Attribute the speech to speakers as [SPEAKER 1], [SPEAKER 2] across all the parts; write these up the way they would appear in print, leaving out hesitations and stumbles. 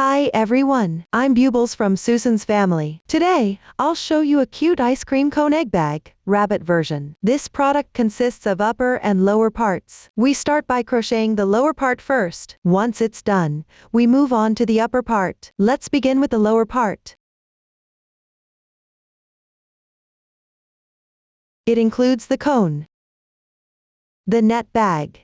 [SPEAKER 1] Hi everyone, I'm Bubbles from Susan's family. Today, I'll show you a cute ice cream cone egg bag, rabbit version. This product consists of upper and lower parts. We start by crocheting the lower part first. Once it's done, we move on to the upper part. Let's begin with the lower part. It includes the cone, the net bag,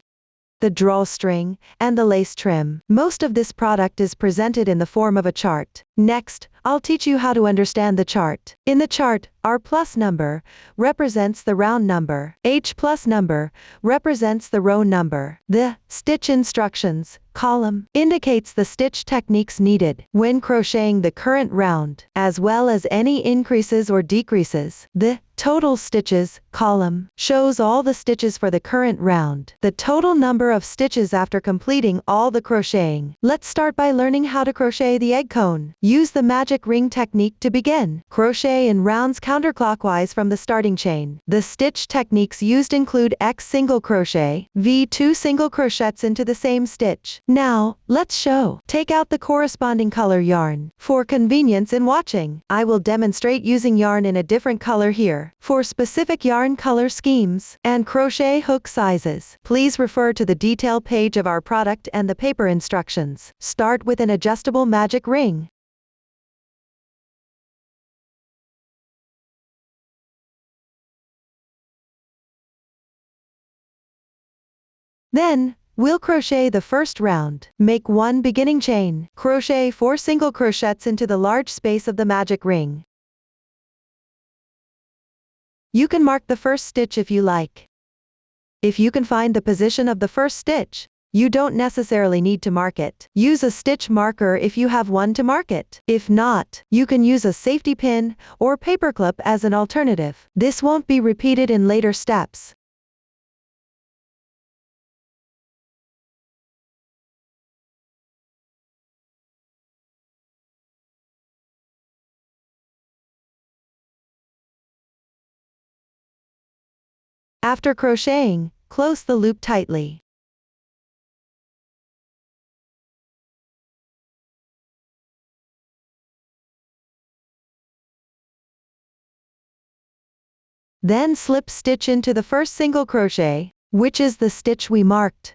[SPEAKER 1] the drawstring, and the lace trim. Most of this product is presented in the form of a chart. Next, I'll teach you how to understand the chart. In the chart, R plus number represents the round number. H plus number represents the row number. The stitch instructions column indicates the stitch techniques needed when crocheting the current round, as well as any increases or decreases. The total stitches column shows all the stitches for the current round, the total number of stitches after completing all the crocheting. Let's start by learning how to crochet the egg cone. Use the magic ring technique to begin. Crochet in rounds counterclockwise from the starting chain. The stitch techniques used include X single crochet, V 2 single crochets into the same stitch. Now, let's show. Take out the corresponding color yarn. For convenience in watching, I will demonstrate using yarn in a different color here. For specific yarn color schemes and crochet hook sizes, please refer to the detail page of our product and the paper instructions. Start with an adjustable magic ring. Then, we'll crochet the first round. Make 1 beginning chain. Crochet 4 single crochets into the large space of the magic ring. You can mark the first stitch if you like. If you can find the position of the first stitch, you don't necessarily need to mark it. Use a stitch marker if you have one to mark it. If not, you can use a safety pin or paperclip as an alternative. This won't be repeated in later steps. After crocheting, close the loop tightly. Then slip stitch into the first single crochet, which is the stitch we marked.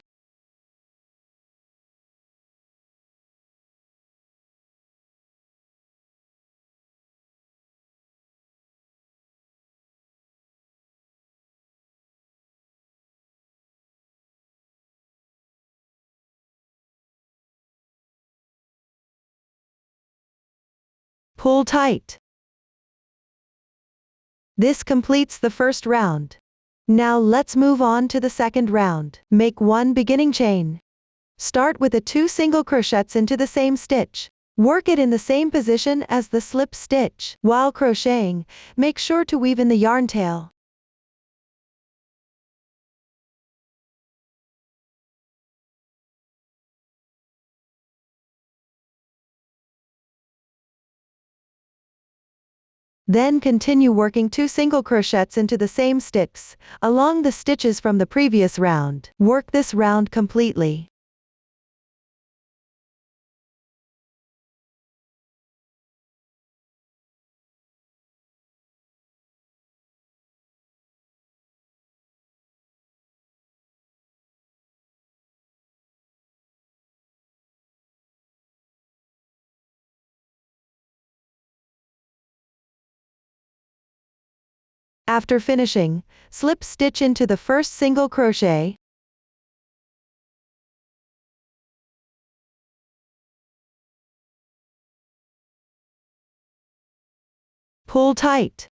[SPEAKER 1] Pull tight. This completes the first round. Now let's move on to the second round. Make 1 beginning chain. Start with the 2 single crochets into the same stitch. Work it in the same position as the slip stitch. While crocheting, make sure to weave in the yarn tail. Then continue working 2 single crochets into the same stitches, along the stitches from the previous round. Work this round completely. After finishing, slip stitch into the first single crochet. Pull tight.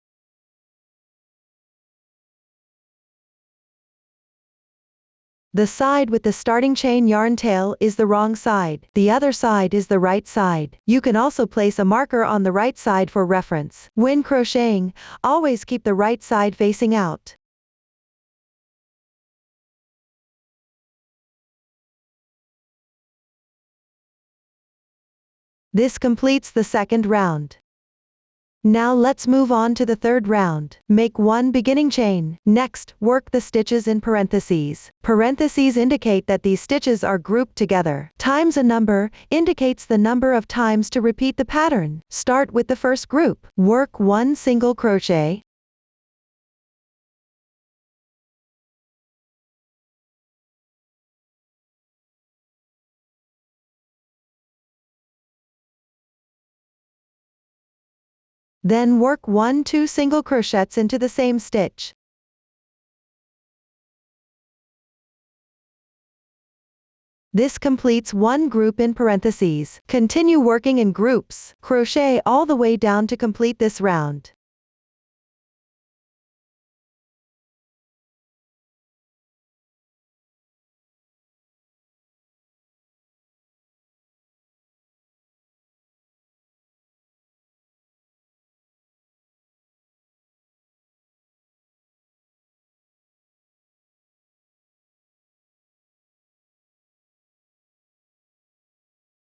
[SPEAKER 1] The side with the starting chain yarn tail is the wrong side. The other side is the right side. You can also place a marker on the right side for reference. When crocheting, always keep the right side facing out. This completes the second round. Now let's move on to the third round. Make one beginning chain. Next, work the stitches in parentheses. Parentheses indicate that these stitches are grouped together. Times a number indicates the number of times to repeat the pattern. Start with the first group. Work one single crochet. Then work 2 single crochets into the same stitch. This completes one group in parentheses. Continue working in groups. Crochet all the way down to complete this round.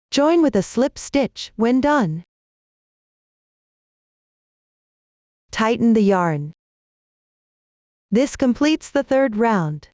[SPEAKER 1] Join with a slip stitch when done. Tighten the yarn. This completes the third round.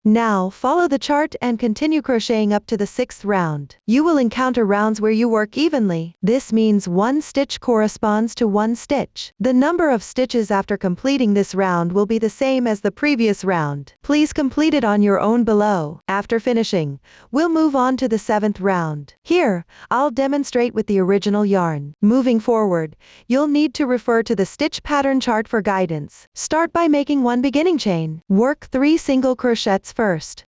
[SPEAKER 1] Now follow the chart and continue crocheting up to the sixth round. You will encounter rounds where you work evenly. This means one stitch corresponds to one stitch. The number of stitches after completing this round will be the same as the previous round. Please complete it on your own below. After finishing, we'll move on to the seventh round. Here, I'll demonstrate with the original yarn. Moving forward, you'll need to refer to the stitch pattern chart for guidance. Start by making one beginning chain. Work 3 single crochets first.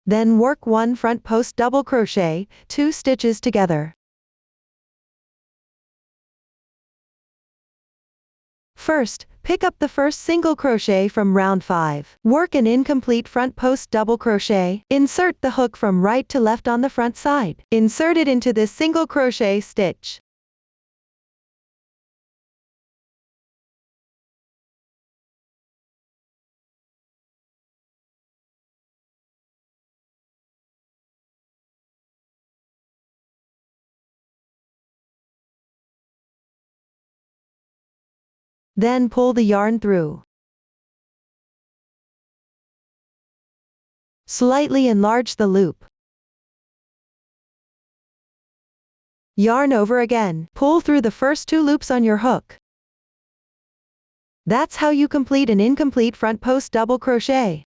[SPEAKER 1] Then work 1 front post double crochet, 2 stitches together. First, pick up the first single crochet from round 5. Work an incomplete front post double crochet. Insert the hook from right to left on the front side. Insert it into this single crochet stitch. Then pull the yarn through. Slightly enlarge the loop. Yarn over again. Pull through the first 2 loops on your hook. That's how you complete an incomplete front post double crochet.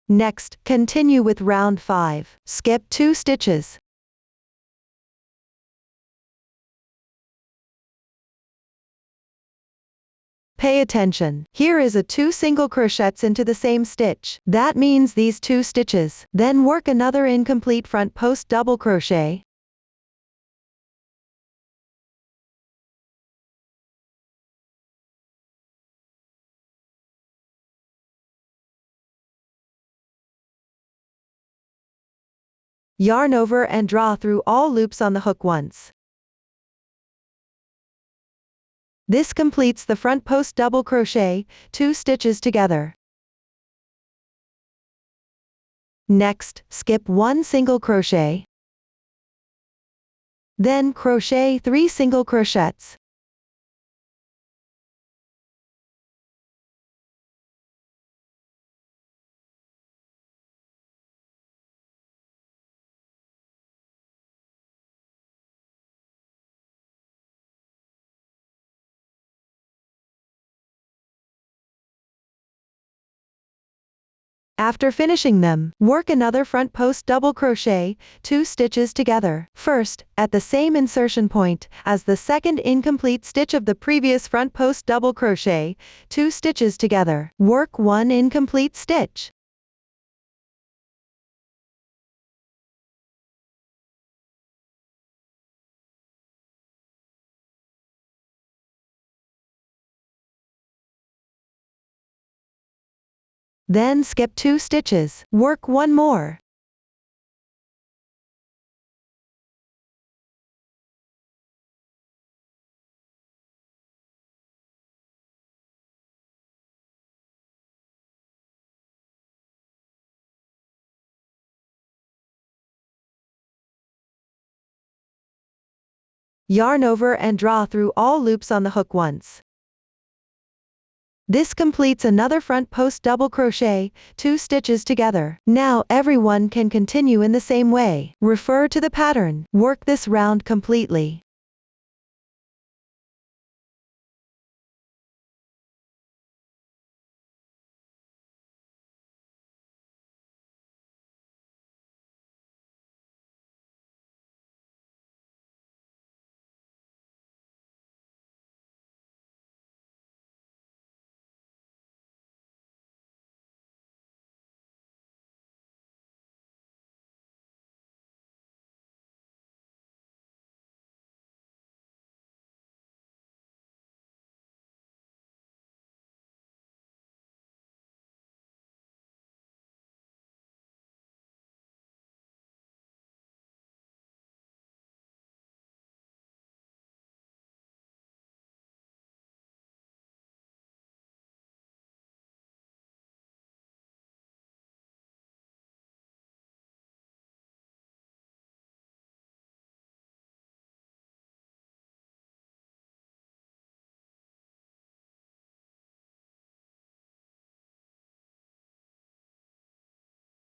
[SPEAKER 1] Next, continue with round 5. Skip 2 stitches. Pay attention. Here is a 2 single crochets into the same stitch. That means these 2 stitches. Then work another incomplete front post double crochet. Yarn over and draw through all loops on the hook once. This completes the front post double crochet, 2 stitches together. Next, skip 1 single crochet. Then crochet 3 single crochets. After finishing them, work another front post double crochet, 2 stitches together. First, at the same insertion point as the second incomplete stitch of the previous front post double crochet, 2 stitches together. Work 1 incomplete stitch. Then skip 2 stitches. Work 1 more. Yarn over and draw through all loops on the hook once. This completes another front post double crochet, 2 stitches together. Now everyone can continue in the same way. Refer to the pattern. Work this round completely.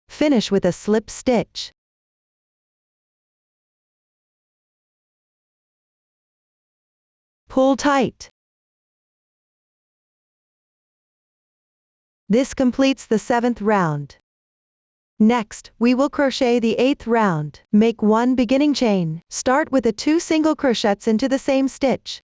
[SPEAKER 1] Finish with a slip stitch. Pull tight. This completes the 7th round. Next, we will crochet the 8th round. Make 1 beginning chain. Start with the 2 single crochets into the same stitch.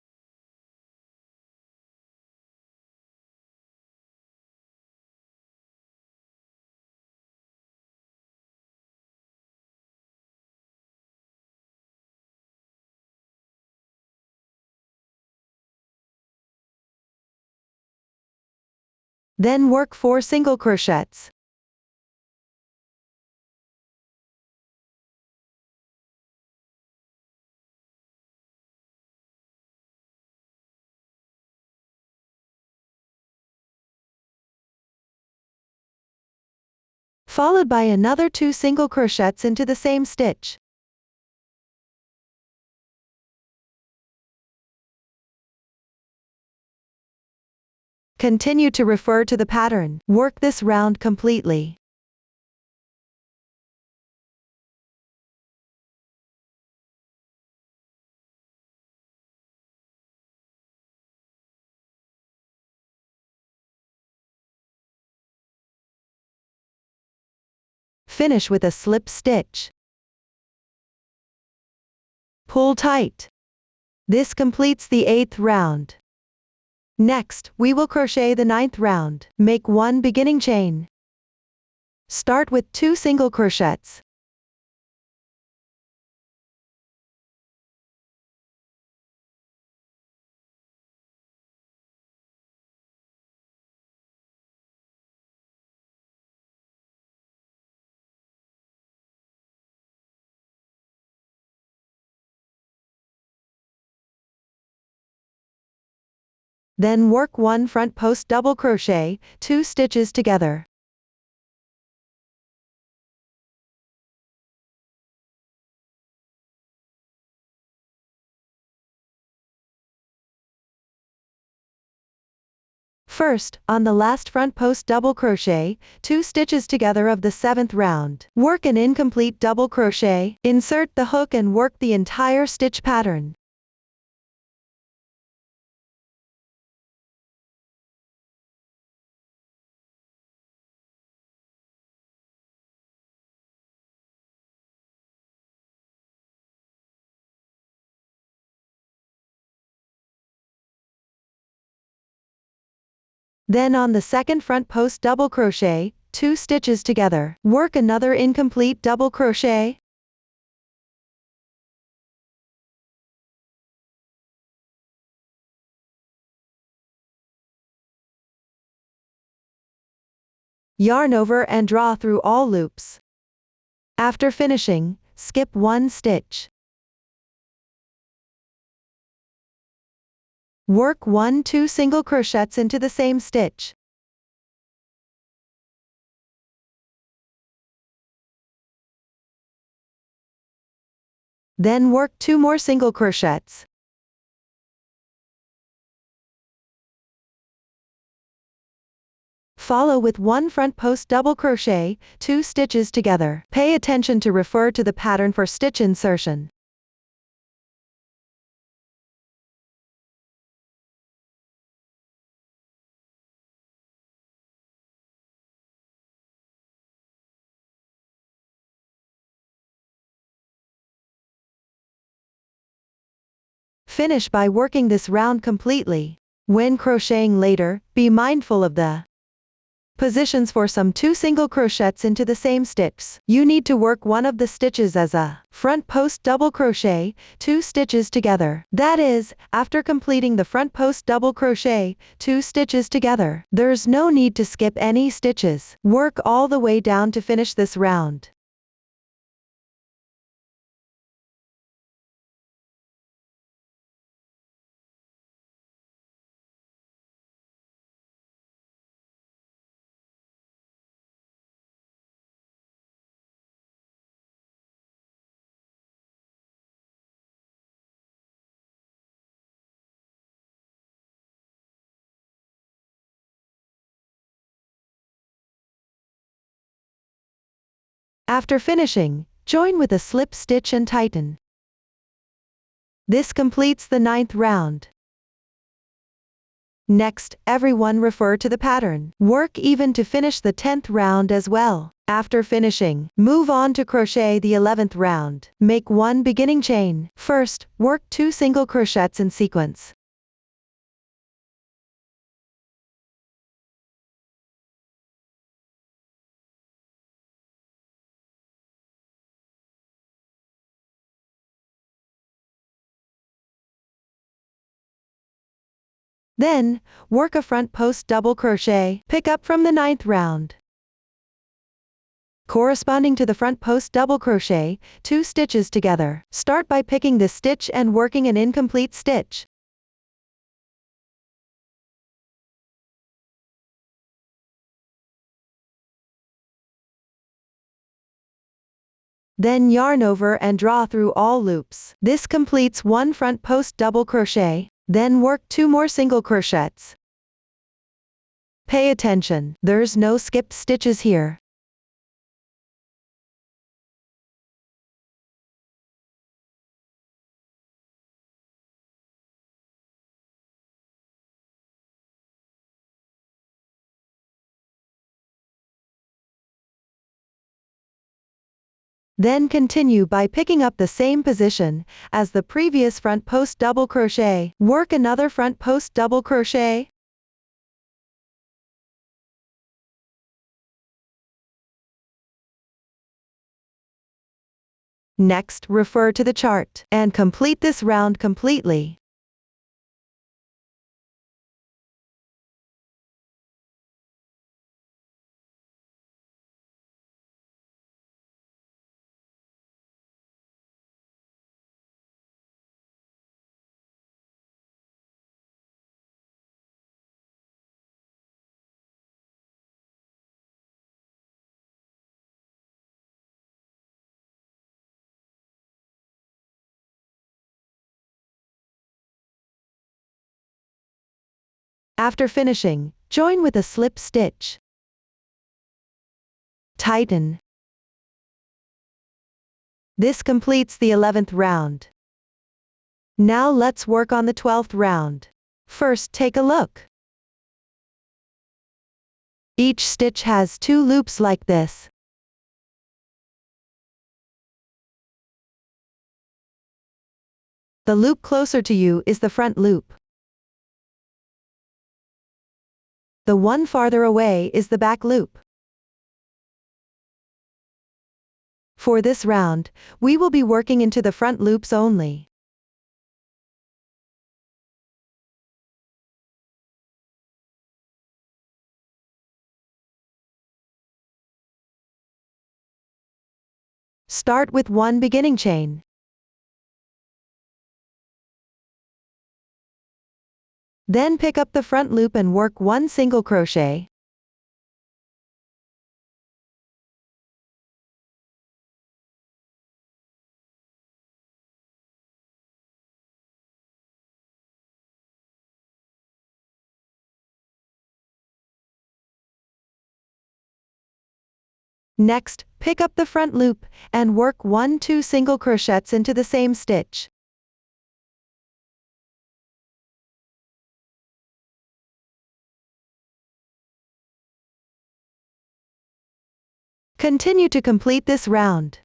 [SPEAKER 1] Then work 4 single crochets. Followed by another 2 single crochets into the same stitch. Continue to refer to the pattern. Work this round completely. Finish with a slip stitch. Pull tight. This completes the 8th round. Next, we will crochet the 9th round. Make 1 beginning chain. Start with 2 single crochets. Then work 1 front post double crochet, 2 stitches together. First, on the last front post double crochet, 2 stitches together of the 7th round. Work an incomplete double crochet, insert the hook and work the entire stitch pattern. Then on the second front post double crochet, 2 stitches together. Work another incomplete double crochet. Yarn over and draw through all loops. After finishing, skip one stitch. Work 1-2 single crochets into the same stitch. Then work 2 more single crochets. Follow with 1 front post double crochet, 2 stitches together. Pay attention to refer to the pattern for stitch insertion. Finish by working this round completely. When crocheting later, be mindful of the positions for some 2 single crochets into the same stitch. You need to work one of the stitches as a front post double crochet, 2 stitches together. That is, after completing the front post double crochet, 2 stitches together. There's no need to skip any stitches. Work all the way down to finish this round. After finishing, join with a slip stitch and tighten. This completes the 9th round. Next, everyone refer to the pattern. Work even to finish the 10th round as well. After finishing, move on to crochet the 11th round. Make 1 beginning chain. First, work 2 single crochets in sequence. Then, work a front post double crochet, pick up from the 9th round. Corresponding to the front post double crochet, 2 stitches together. Start by picking this stitch and working an incomplete stitch. Then yarn over and draw through all loops. This completes 1 front post double crochet. Then work 2 more single crochets. Pay attention, there's no skipped stitches here. Then continue by picking up the same position as the previous front post double crochet. Work another front post double crochet. Next, refer to the chart and complete this round completely. After finishing, join with a slip stitch. Tighten. This completes the 11th round. Now let's work on the 12th round. First, take a look. Each stitch has 2 loops like this. The loop closer to you is the front loop. The one farther away is the back loop. For this round, we will be working into the front loops only. Start with 1 beginning chain. Then pick up the front loop and work 1 single crochet. Next, pick up the front loop, and work 1-2 single crochets into the same stitch. Continue to complete this round.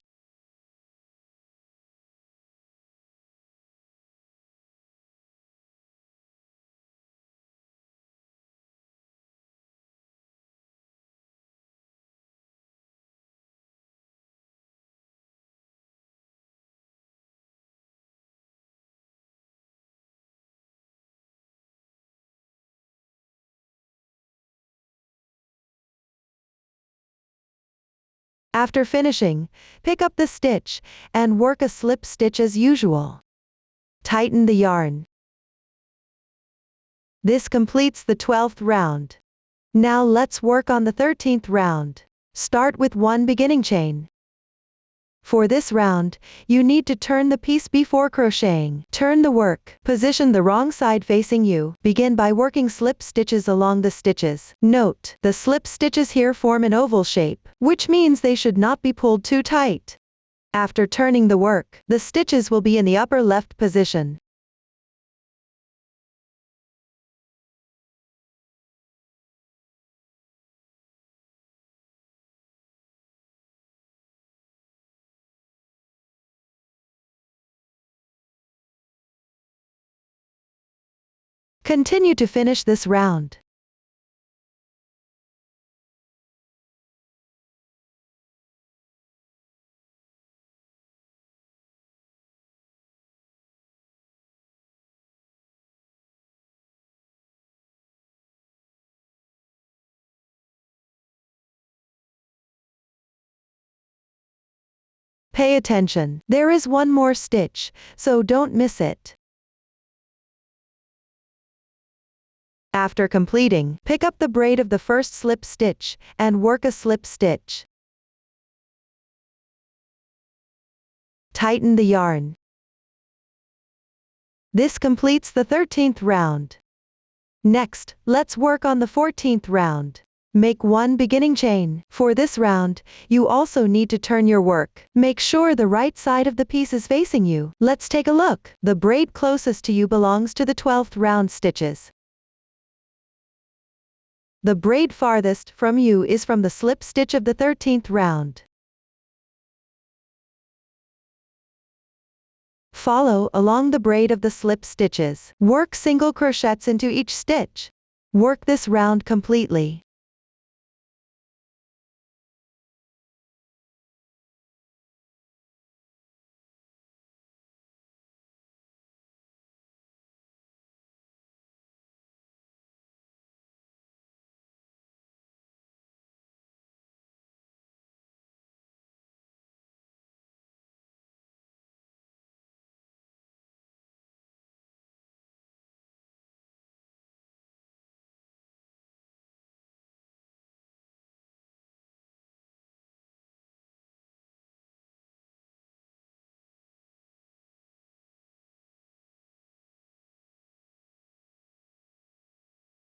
[SPEAKER 1] After finishing, pick up the stitch, and work a slip stitch as usual. Tighten the yarn. This completes the 12th round. Now let's work on the 13th round. Start with 1 beginning chain. For this round, you need to turn the piece before crocheting. Turn the work. Position the wrong side facing you. Begin by working slip stitches along the stitches. Note, the slip stitches here form an oval shape, which means they should not be pulled too tight. After turning the work, the stitches will be in the upper left position. Continue to finish this round. Pay attention. There is one more stitch, so don't miss it. After completing, pick up the braid of the first slip stitch, and work a slip stitch. Tighten the yarn. This completes the 13th round. Next, let's work on the 14th round. Make 1 beginning chain. For this round, you also need to turn your work. Make sure the right side of the piece is facing you. Let's take a look. The braid closest to you belongs to the 12th round stitches. The braid farthest from you is from the slip stitch of the 13th round. Follow along the braid of the slip stitches. Work single crochets into each stitch. Work this round completely.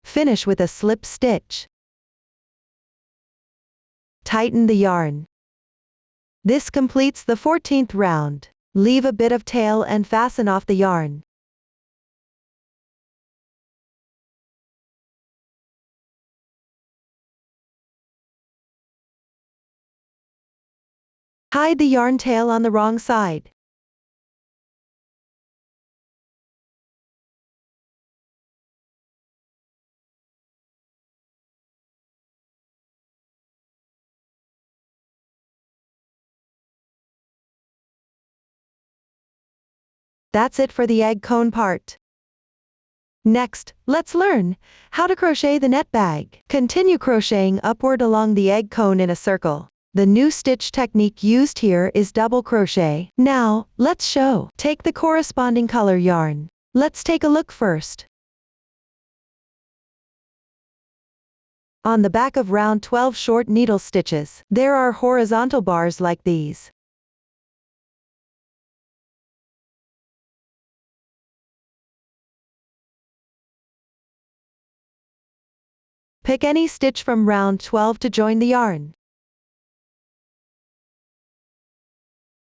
[SPEAKER 1] Finish with a slip stitch. Tighten the yarn. This completes the 14th round. Leave a bit of tail and fasten off the yarn. Hide the yarn tail on the wrong side. That's it for the egg cone part. Next, let's learn how to crochet the net bag. Continue crocheting upward along the egg cone in a circle. The new stitch technique used here is double crochet. Now, let's show. Take the corresponding color yarn. Let's take a look first. On the back of round 12 short needle stitches, there are horizontal bars like these. Pick any stitch from round 12 to join the yarn.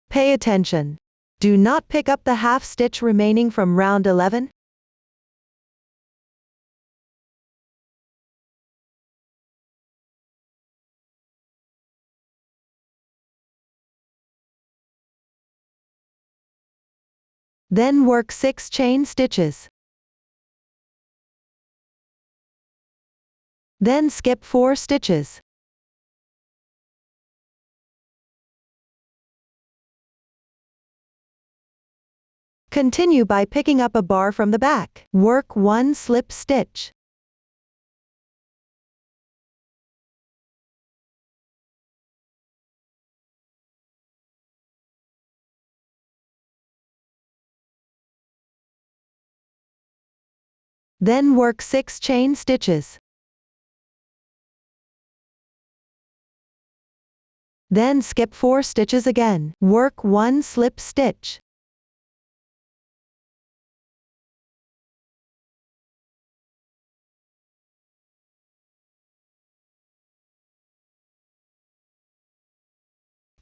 [SPEAKER 1] Pay attention. Do not pick up the half stitch remaining from round 11. Then work 6 chain stitches. Then skip 4 stitches. Continue by picking up a bar from the back. Work 1 slip stitch. Then work 6 chain stitches. Then skip 4 stitches again. Work 1 slip stitch.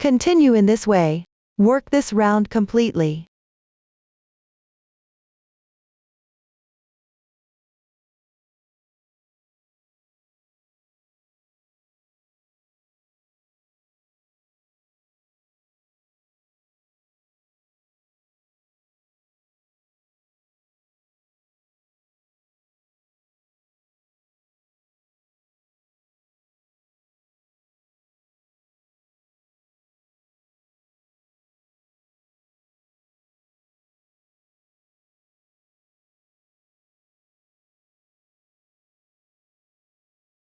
[SPEAKER 1] Continue in this way. Work this round completely.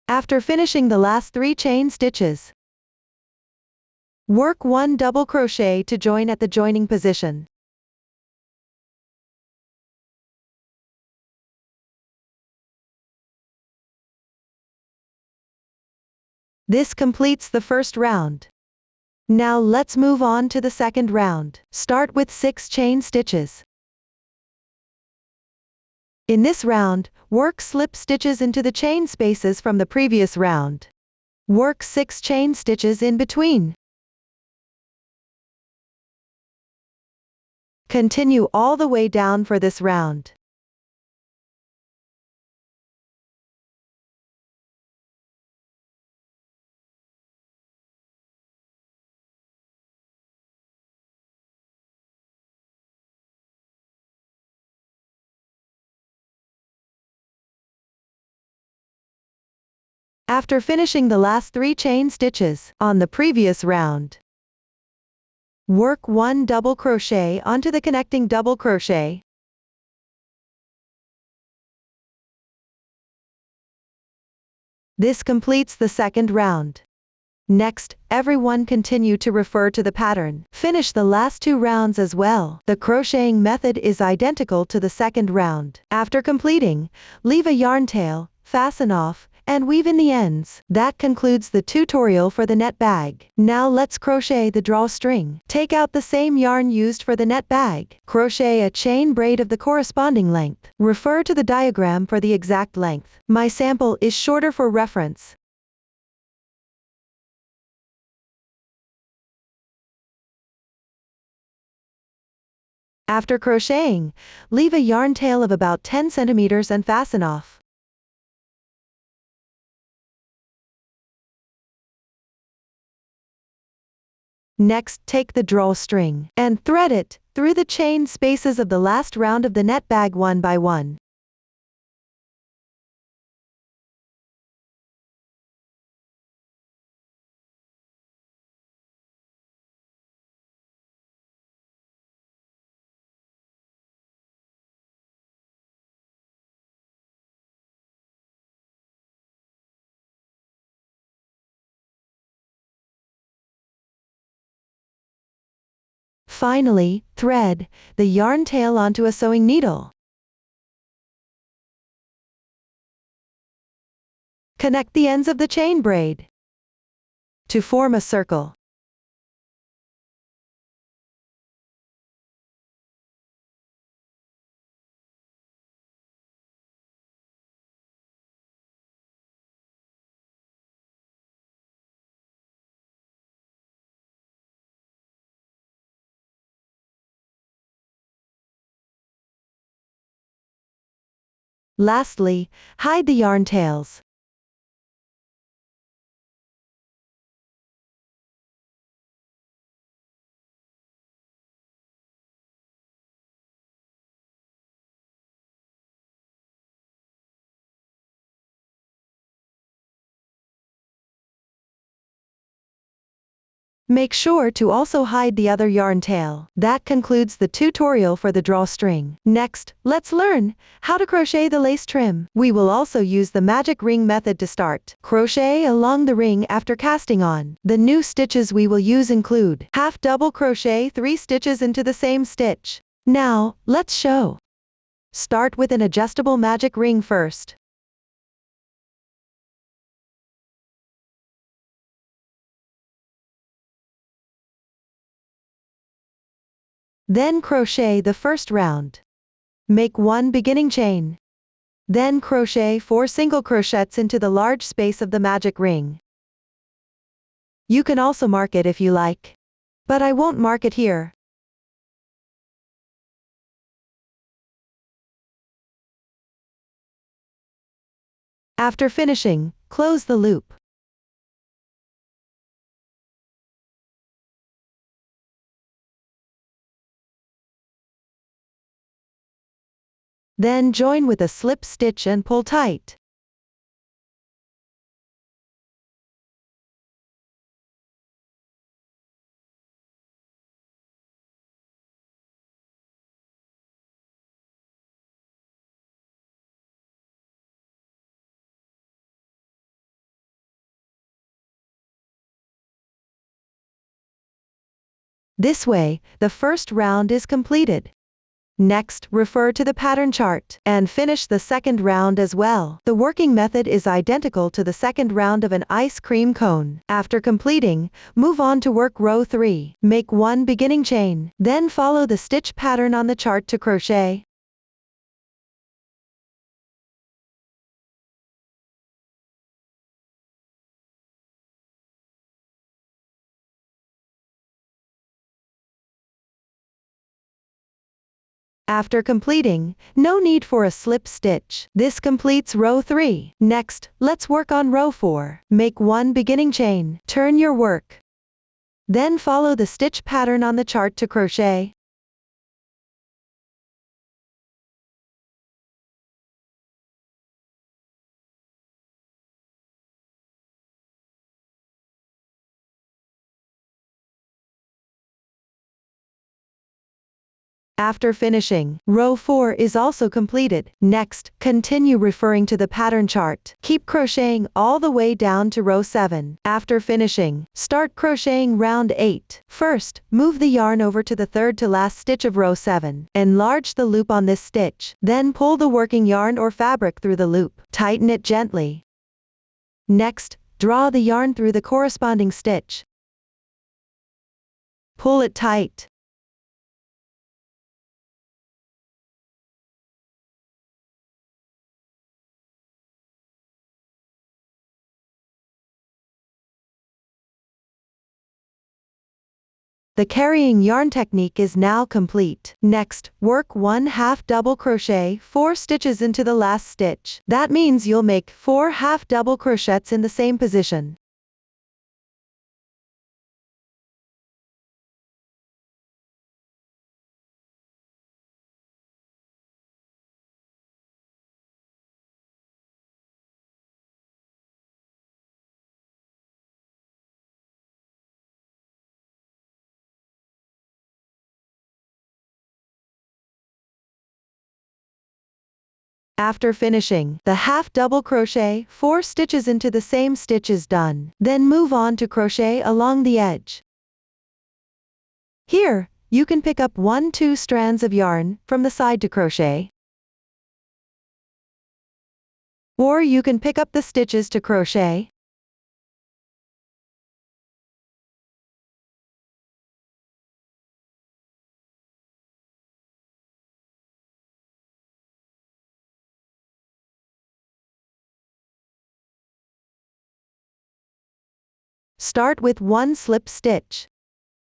[SPEAKER 1] After finishing the last 3 chain stitches, work 1 double crochet to join at the joining position. This completes the first round. Now let's move on to the second round. Start with 6 chain stitches. In this round, work slip stitches into the chain spaces from the previous round. Work 6 chain stitches in between. Continue all the way down for this round. After finishing the last 3 chain stitches on the previous round, work 1 double crochet onto the connecting double crochet. This completes the second round. Next, everyone continue to refer to the pattern. Finish the last 2 rounds as well. The crocheting method is identical to the second round. After completing, leave a yarn tail, fasten off, and weave in the ends. That concludes the tutorial for the net bag. Now let's crochet the drawstring. Take out the same yarn used for the net bag. Crochet a chain braid of the corresponding length. Refer to the diagram for the exact length. My sample is shorter for reference. After crocheting, leave a yarn tail of about 10 centimeters and fasten off. Next, take the drawstring and thread it through the chain spaces of the last round of the net bag one by one. Finally, thread the yarn tail onto a sewing needle. Connect the ends of the chain braid to form a circle. Lastly, hide the yarn tails. Make sure to also hide the other yarn tail. That concludes the tutorial for the drawstring. Next, let's learn how to crochet the lace trim. We will also use the magic ring method to start. Crochet along the ring after casting on. The new stitches we will use include half double crochet 3 stitches into the same stitch. Now, let's show. Start with an adjustable magic ring first. Then crochet the first round. Make 1 beginning chain. Then crochet 4 single crochets into the large space of the magic ring. You can also mark it if you like, but I won't mark it here. After finishing, close the loop. Then join with a slip stitch and pull tight. This way, the first round is completed. Next, refer to the pattern chart and finish the second round as well. The working method is identical to the second round of an ice cream cone. After completing, move on to work row 3. Make 1 beginning chain, then follow the stitch pattern on the chart to crochet. After completing, no need for a slip stitch. This completes row 3. Next, let's work on row 4. Make 1 beginning chain, turn your work. Then follow the stitch pattern on the chart to crochet. After finishing, row 4 is also completed. Next, continue referring to the pattern chart. Keep crocheting all the way down to row 7. After finishing, start crocheting round 8. First, move the yarn over to the third to last stitch of row 7. Enlarge the loop on this stitch. Then pull the working yarn or fabric through the loop. Tighten it gently. Next, draw the yarn through the corresponding stitch. Pull it tight. The carrying yarn technique is now complete. Next, work 1 half double crochet 4 stitches into the last stitch. That means you'll make 4 half double crochets in the same position. After finishing the half double crochet 4 stitches into the same stitch is done. Then move on to crochet along the edge. Here, you can pick up 1-2 strands of yarn from the side to crochet. Or you can pick up the stitches to crochet. Start with 1 slip stitch.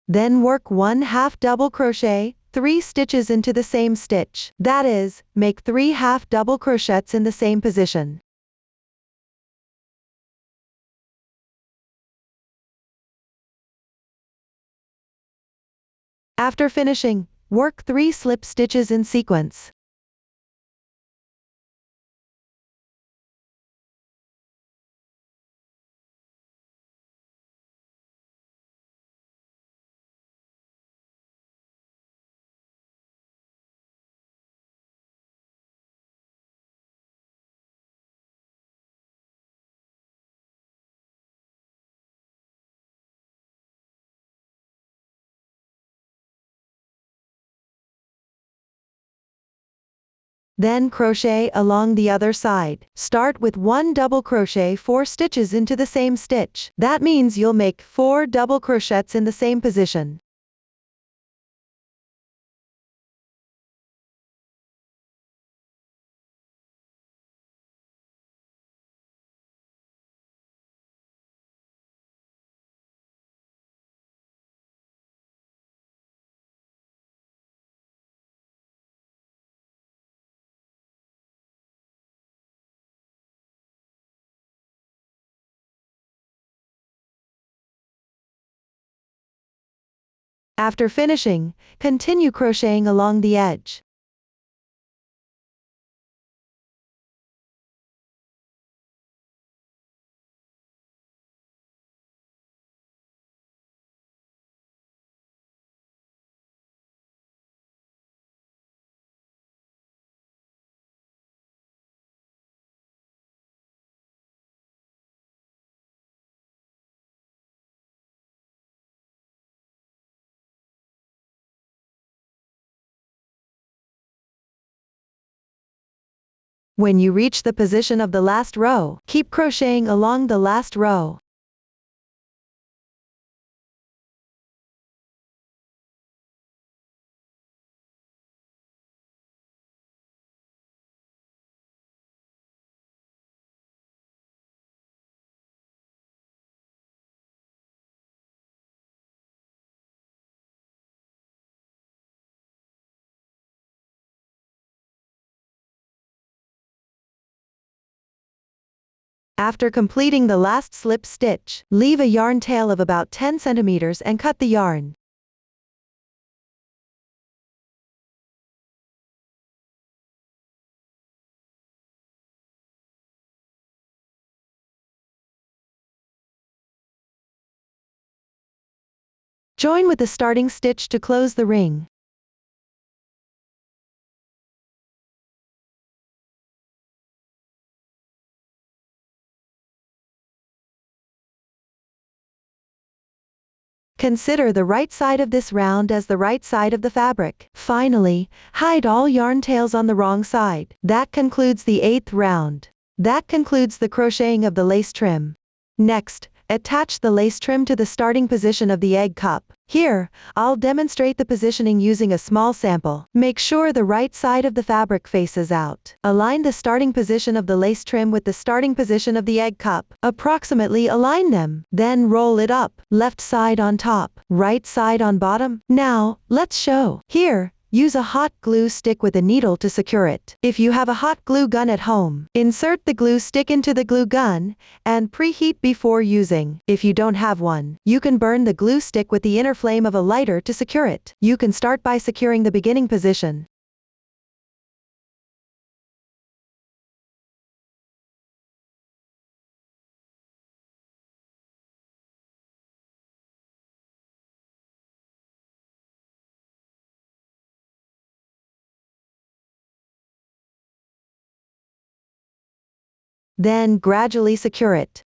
[SPEAKER 1] Then work 1/2 double crochet, 3 stitches into the same stitch. That is, make 3 half double crochets in the same position. After finishing, work 3 slip stitches in sequence. Then crochet along the other side. Start with 1 double crochet 4 stitches into the same stitch. That means you'll make 4 double crochets in the same position. After finishing, continue crocheting along the edge. When you reach the position of the last row, keep crocheting along the last row. After completing the last slip stitch, leave a yarn tail of about 10 centimeters and cut the yarn. Join with the starting stitch to close the ring. Consider the right side of this round as the right side of the fabric. Finally, hide all yarn tails on the wrong side. That concludes the 8th round. That concludes the crocheting of the lace trim. Next, attach the lace trim to the starting position of the egg cup. Here, I'll demonstrate the positioning using a small sample. Make sure the right side of the fabric faces out. Align the starting position of the lace trim with the starting position of the egg cup. Approximately align them. Then roll it up. Left side on top, right side on bottom. Now, let's show. Here, use a hot glue stick with a needle to secure it. If you have a hot glue gun at home, insert the glue stick into the glue gun and preheat before using. If you don't have one, you can burn the glue stick with the inner flame of a lighter to secure it. You can start by securing the beginning position. Then gradually secure it.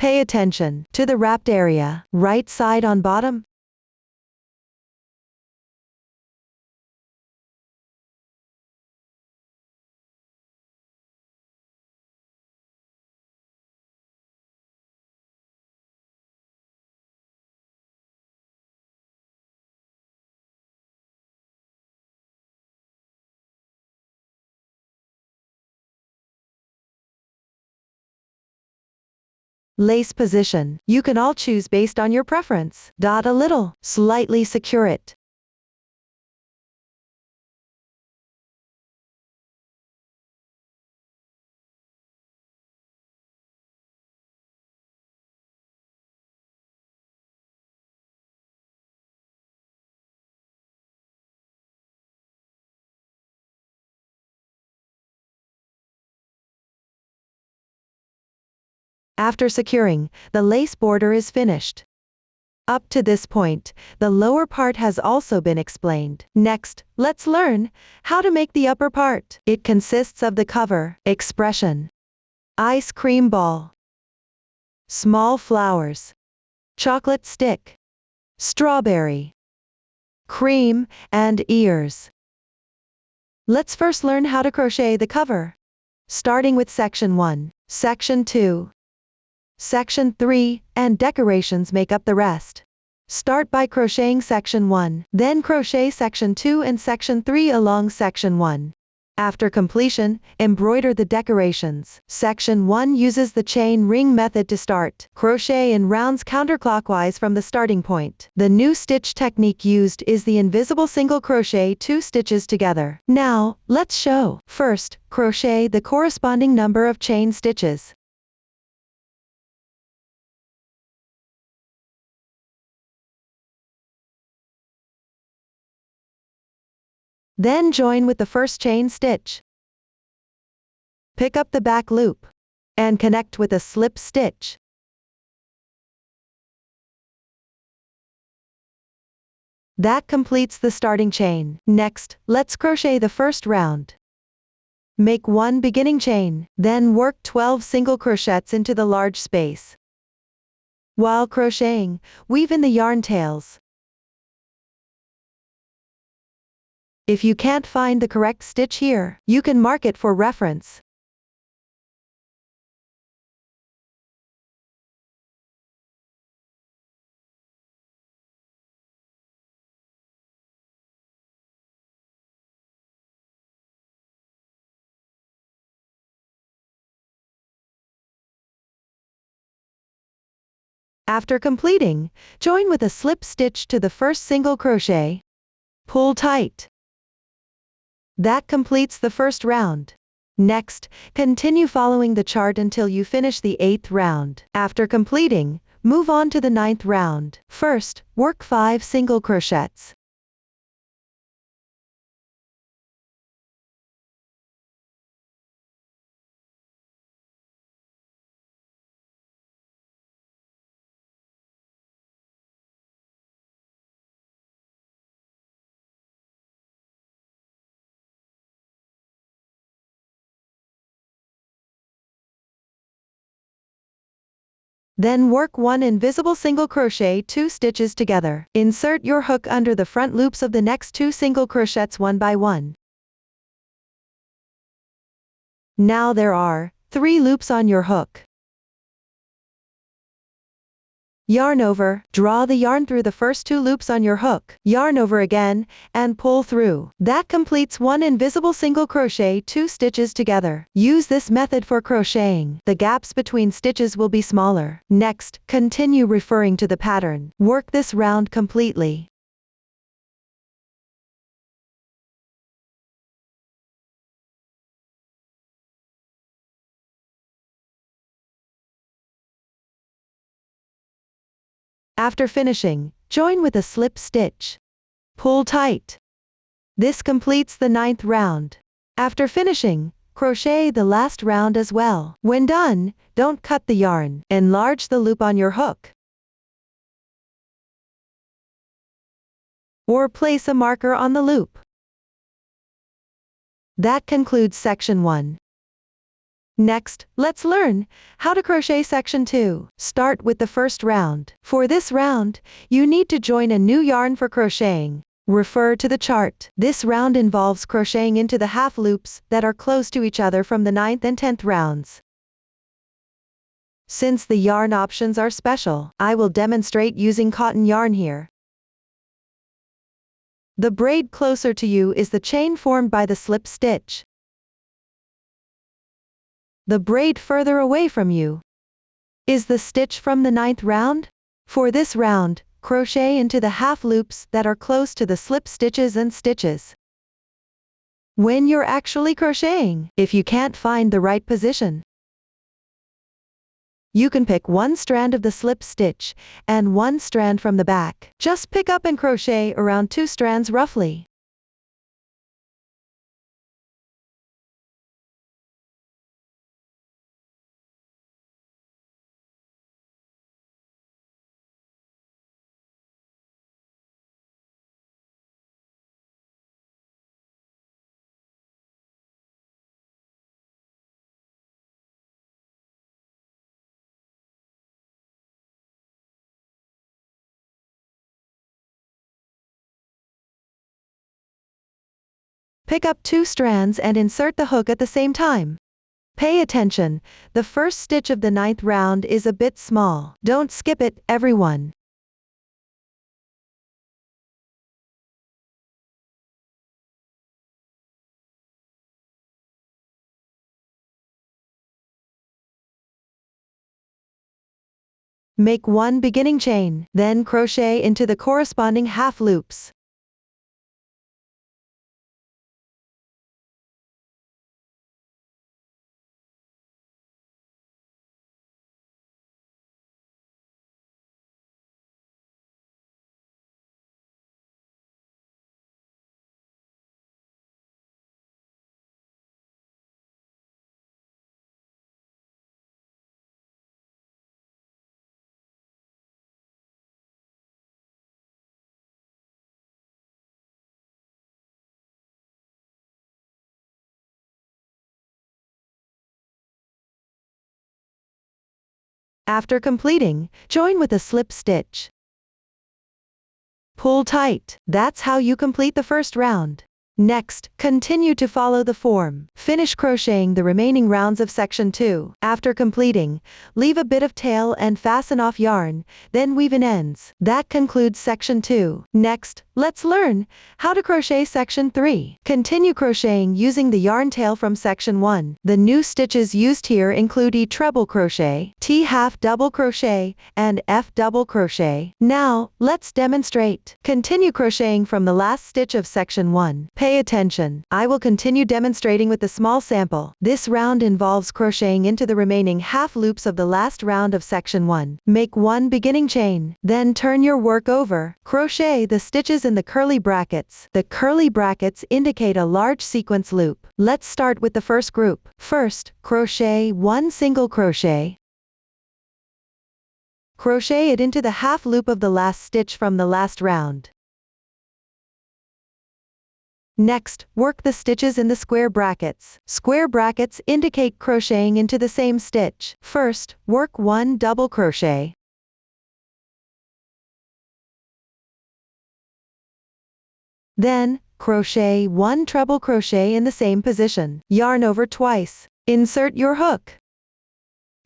[SPEAKER 1] Pay attention to the wrapped area, right side on bottom. Lace position. You can all choose based on your preference. Dot a little, slightly secure it. After securing, the lace border is finished. Up to this point, the lower part has also been explained. Next, let's learn how to make the upper part. It consists of the cover, expression, ice cream ball, small flowers, chocolate stick, strawberry, cream, and ears. Let's first learn how to crochet the cover. Starting with section 1, section 2, section 3, and decorations make up the rest. Start by crocheting section 1, then crochet section 2 and section 3 along section 1. After completion, embroider the decorations. Section 1 uses the chain ring method to start. Crochet in rounds counterclockwise from the starting point. The new stitch technique used is the invisible single crochet 2 stitches together. Now, let's show. First, crochet the corresponding number of chain stitches. Then join with the first chain stitch. Pick up the back loop and connect with a slip stitch. That completes the starting chain. Next, let's crochet the first round. Make 1 beginning chain, then work 12 single crochets into the large space. While crocheting, weave in the yarn tails. If you can't find the correct stitch here, you can mark it for reference. After completing, join with a slip stitch to the first single crochet. Pull tight. That completes the first round. Next, continue following the chart until you finish the 8th round. After completing, move on to the 9th round. First, work 5 single crochets. Then work 1 invisible single crochet 2 stitches together. Insert your hook under the front loops of the next 2 single crochets one by one. Now there are 3 loops on your hook. Yarn over, draw the yarn through the first 2 loops on your hook, yarn over again, and pull through. That completes 1 invisible single crochet 2 stitches together. Use this method for crocheting. The gaps between stitches will be smaller. Next, continue referring to the pattern. Work this round completely. After finishing, join with a slip stitch. Pull tight. This completes the 9th round. After finishing, crochet the last round as well. When done, don't cut the yarn. Enlarge the loop on your hook. Or place a marker on the loop. That concludes section 1. Next, let's learn how to crochet section 2. Start with the first round. For this round, you need to join a new yarn for crocheting. Refer to the chart. This round involves crocheting into the half loops that are close to each other from the 9th and 10th rounds. Since the yarn options are special, I will demonstrate using cotton yarn here. The braid closer to you is the chain formed by the slip stitch. The braid further away from you is the stitch from the 9th round. For this round, crochet into the half loops that are close to the slip stitches and stitches. When you're actually crocheting, if you can't find the right position, you can pick one strand of the slip stitch and one strand from the back. Just pick up and crochet around 2 strands roughly. Pick up 2 strands and insert the hook at the same time. Pay attention, the first stitch of the 9th round is a bit small. Don't skip it, everyone. Make 1 beginning chain, then crochet into the corresponding half loops. After completing, join with a slip stitch. Pull tight. That's how you complete the first round. Next, continue to follow the form. Finish crocheting the remaining rounds of section 2. After completing, leave a bit of tail and fasten off yarn, then weave in ends. That concludes section 2. Next, let's learn how to crochet section 3. Continue crocheting using the yarn tail from section 1. The new stitches used here include E treble crochet, T half double crochet, and F double crochet. Now, let's demonstrate. Continue crocheting from the last stitch of section 1. Pay attention. I will continue demonstrating with the small sample. This round involves crocheting into the remaining half loops of the last round of section 1. Make 1 beginning chain, then turn your work over. Crochet the stitches in the curly brackets. The curly brackets indicate a large sequence loop. Let's start with the first group. First, crochet 1 single crochet. Crochet it into the half loop of the last stitch from the last round. Next, work the stitches in the square brackets. Square brackets indicate crocheting into the same stitch. First, work 1 double crochet. Then, crochet 1 treble crochet in the same position. Yarn over twice. Insert your hook.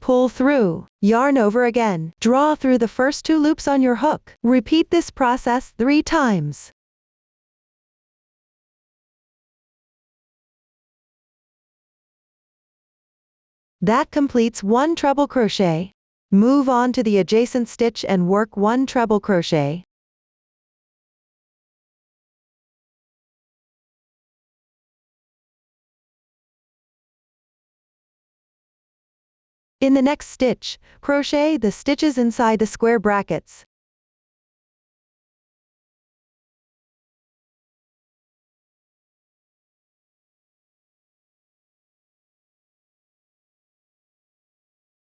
[SPEAKER 1] Pull through. Yarn over again. Draw through the first 2 loops on your hook. Repeat this process 3 times. That completes 1 treble crochet. Move on to the adjacent stitch and work 1 treble crochet. In the next stitch, crochet the stitches inside the square brackets.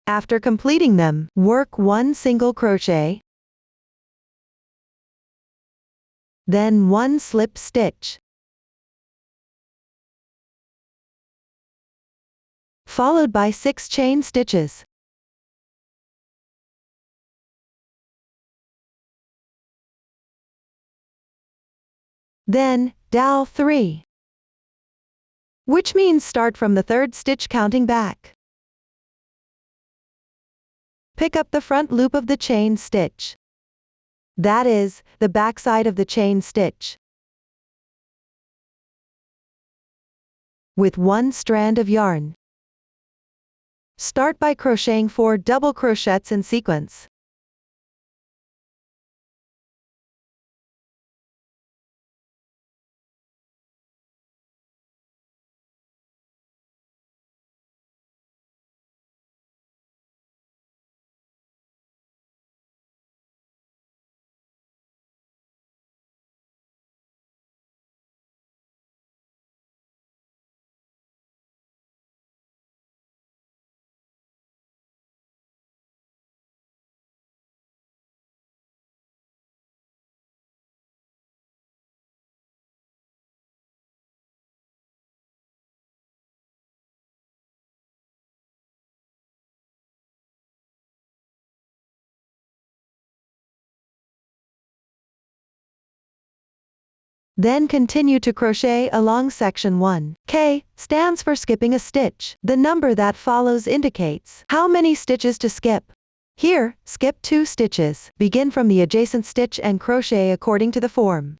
[SPEAKER 1] After completing them, work 1 single crochet, then 1 slip stitch. followed by 6 chain stitches. Then, dowel 3, which means start from the 3rd stitch counting back. Pick up the front loop of the chain stitch. That is, the back side of the chain stitch, with 1 strand of yarn. Start by crocheting 4 double crochets in sequence. Then continue to crochet along section 1. K stands for skipping a stitch. The number that follows indicates how many stitches to skip. Here, skip 2 stitches. Begin from the adjacent stitch and crochet according to the form.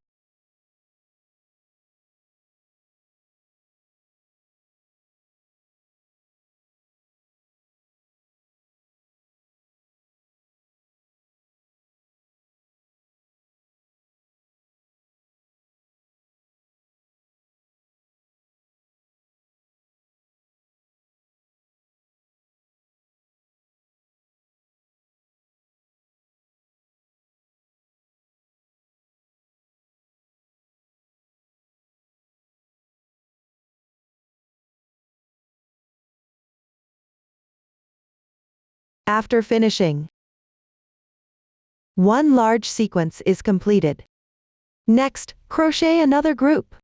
[SPEAKER 1] After finishing, 1 large sequence is completed. Next, crochet another group.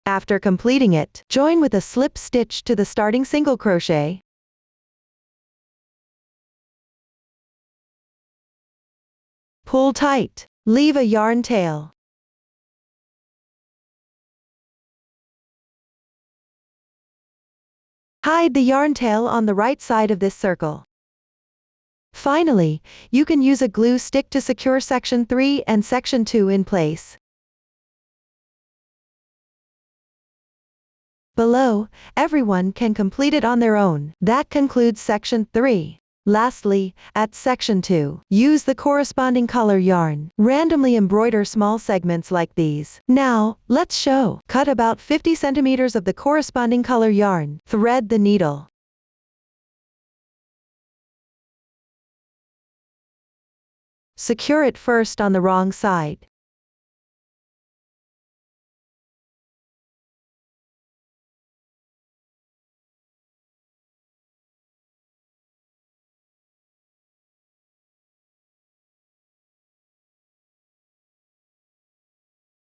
[SPEAKER 1] After completing it, join with a slip stitch to the starting single crochet. Pull tight. Leave a yarn tail. Hide the yarn tail on the right side of this circle. Finally, you can use a glue stick to secure section 3 and section 2 in place. Below, everyone can complete it on their own. That concludes section 3. Lastly, at section 2, use the corresponding color yarn. Randomly embroider small segments like these. Now, let's show. Cut about 50 centimeters of the corresponding color yarn. Thread the needle. Secure it first on the wrong side.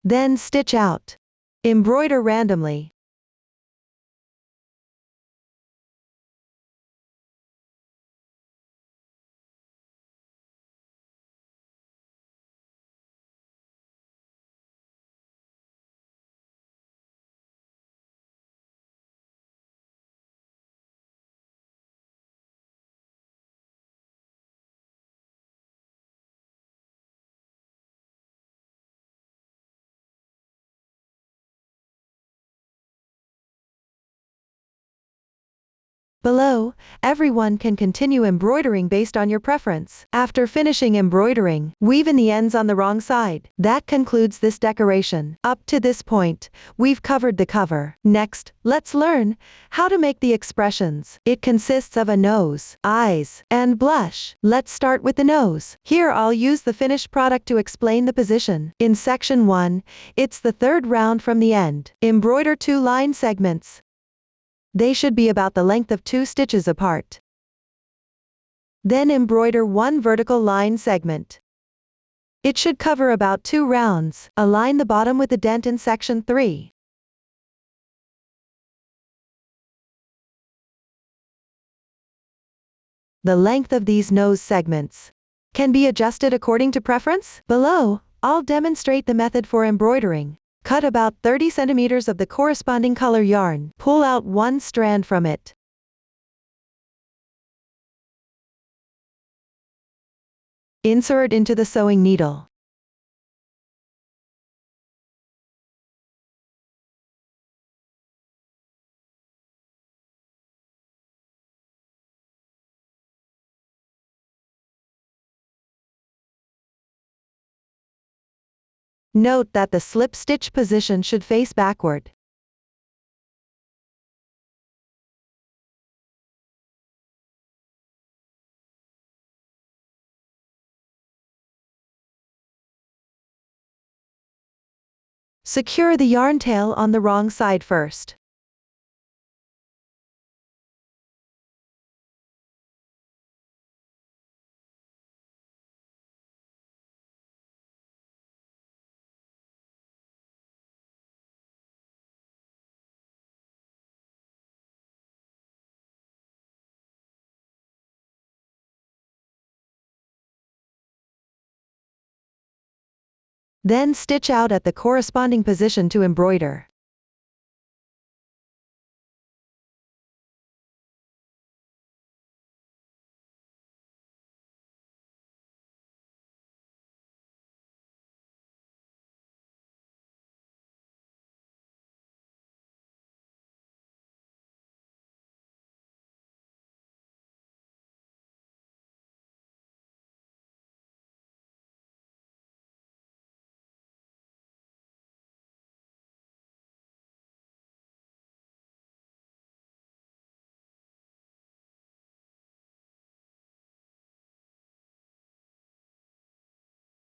[SPEAKER 1] Then stitch out. Embroider randomly. Below, everyone can continue embroidering based on your preference. After finishing embroidering, weave in the ends on the wrong side. That concludes this decoration. Up to this point, we've covered the cover. Next, let's learn how to make the expressions. It consists of a nose, eyes, and blush. Let's start with the nose. Here I'll use the finished product to explain the position. In section 1, it's the third round from the end. Embroider 2 line segments. They should be about the length of 2 stitches apart. Then embroider 1 vertical line segment. It should cover about 2 rounds. Align the bottom with the dent in section 3. The length of these nose segments can be adjusted according to preference. Below, I'll demonstrate the method for embroidering. Cut about 30 centimeters of the corresponding color yarn. Pull out one strand from it. Insert into the sewing needle. Note that the slip stitch position should face backward. Secure the yarn tail on the wrong side first. Then stitch out at the corresponding position to embroider.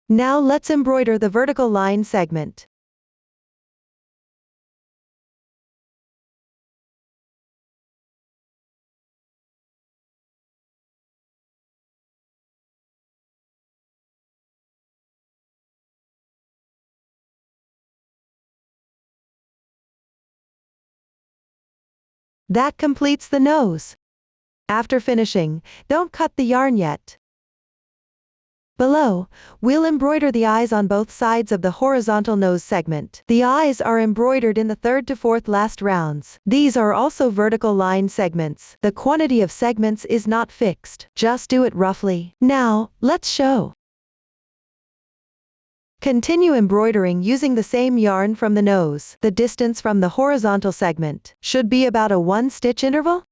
[SPEAKER 1] Now let's embroider the vertical line segment. That completes the nose. After finishing, don't cut the yarn yet. Below, we'll embroider the eyes on both sides of the horizontal nose segment. The eyes are embroidered in the 3rd to 4th last rounds. These are also vertical line segments. The quantity of segments is not fixed. Just do it roughly. Now, let's show. Continue embroidering using the same yarn from the nose. The distance from the horizontal segment should be about a 1-stitch interval.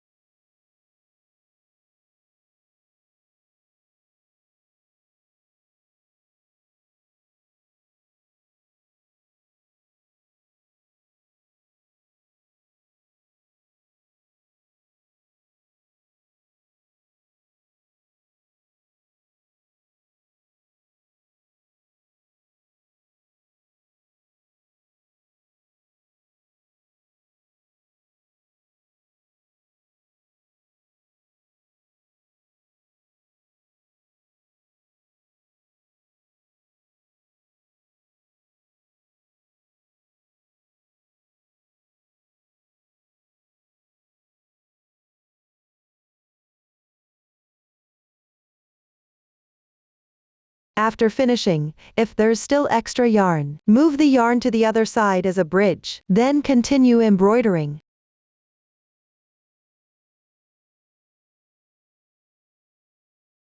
[SPEAKER 1] After finishing, if there's still extra yarn, move the yarn to the other side as a bridge. Then continue embroidering.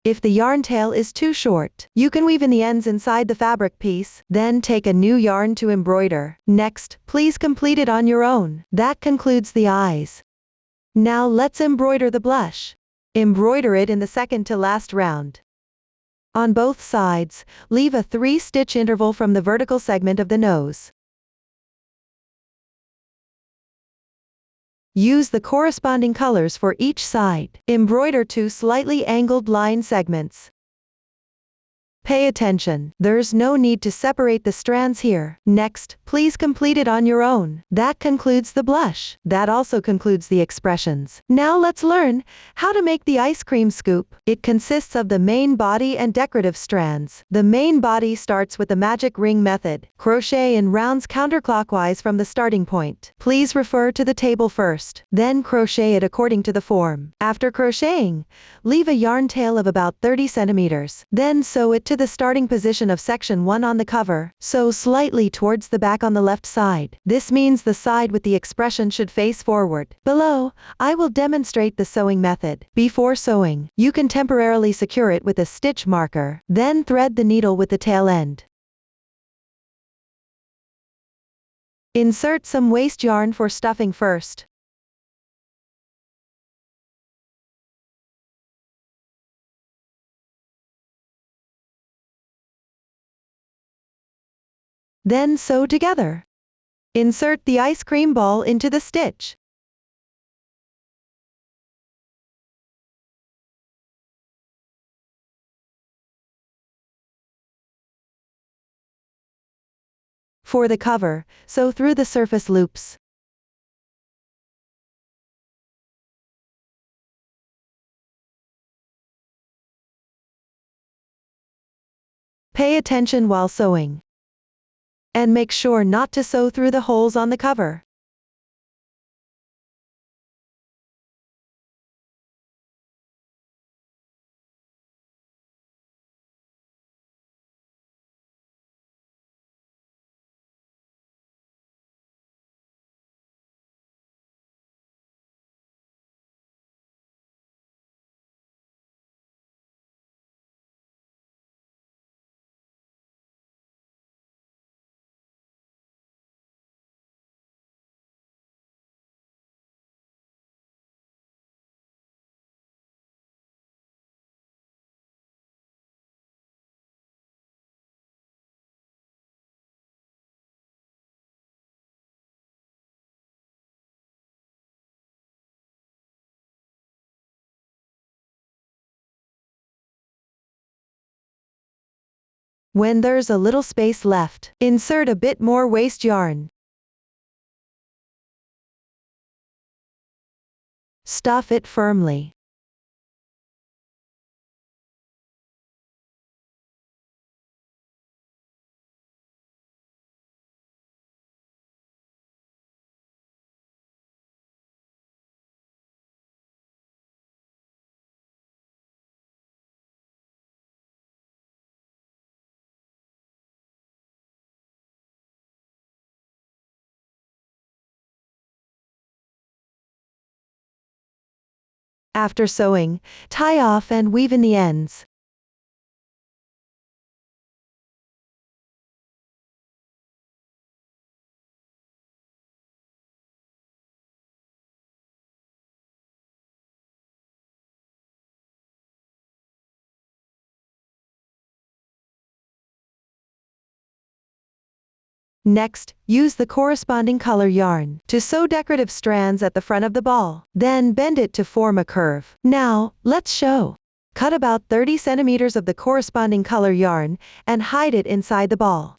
[SPEAKER 1] If the yarn tail is too short, you can weave in the ends inside the fabric piece, then take a new yarn to embroider. Next, please complete it on your own. That concludes the eyes. Now let's embroider the blush. Embroider it in the second to last round. On both sides, leave a 3-stitch interval from the vertical segment of the nose. Use the corresponding colors for each side. Embroider 2 slightly angled line segments. Pay attention, there's no need to separate the strands here. Next, please complete it on your own. That concludes the blush. That also concludes the expressions. Now let's learn how to make the ice cream scoop. It consists of the main body and decorative strands. The main body starts with the magic ring method. Crochet in rounds counterclockwise from the starting point. Please refer to the table first. Then crochet it according to the form. After crocheting, leave a yarn tail of about 30 centimeters. Then sew it to the starting position of section 1 on the cover. Sew slightly towards the back on the left side. This means the side with the expression should face forward. Below, I will demonstrate the sewing method. Before sewing, you can temporarily secure it with a stitch marker. Then thread the needle with the tail end. Insert some waste yarn for stuffing first. Then sew together. Insert the ice cream ball into the stitch. For the cover, sew through the surface loops. Pay attention while sewing. And make sure not to sew through the holes on the cover. When there's a little space left, insert a bit more waste yarn. Stuff it firmly. After sewing, tie off and weave in the ends. Next, use the corresponding color yarn to sew decorative strands at the front of the ball. Then bend it to form a curve. Now, let's show. Cut about 30 centimeters of the corresponding color yarn and hide it inside the ball.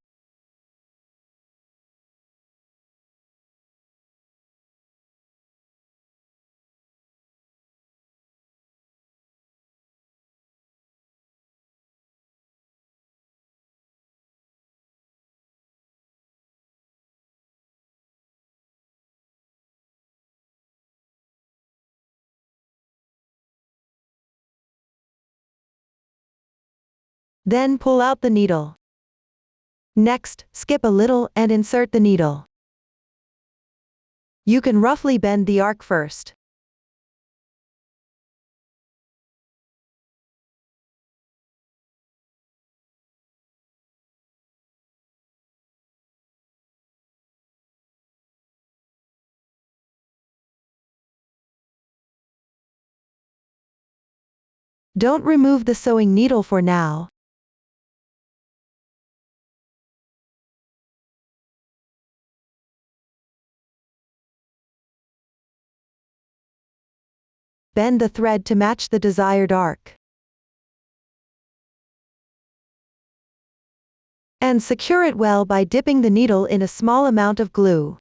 [SPEAKER 1] Then pull out the needle. Next, skip a little and insert the needle. You can roughly bend the arc first. Don't remove the sewing needle for now. Bend the thread to match the desired arc. And secure it well by dipping the needle in a small amount of glue.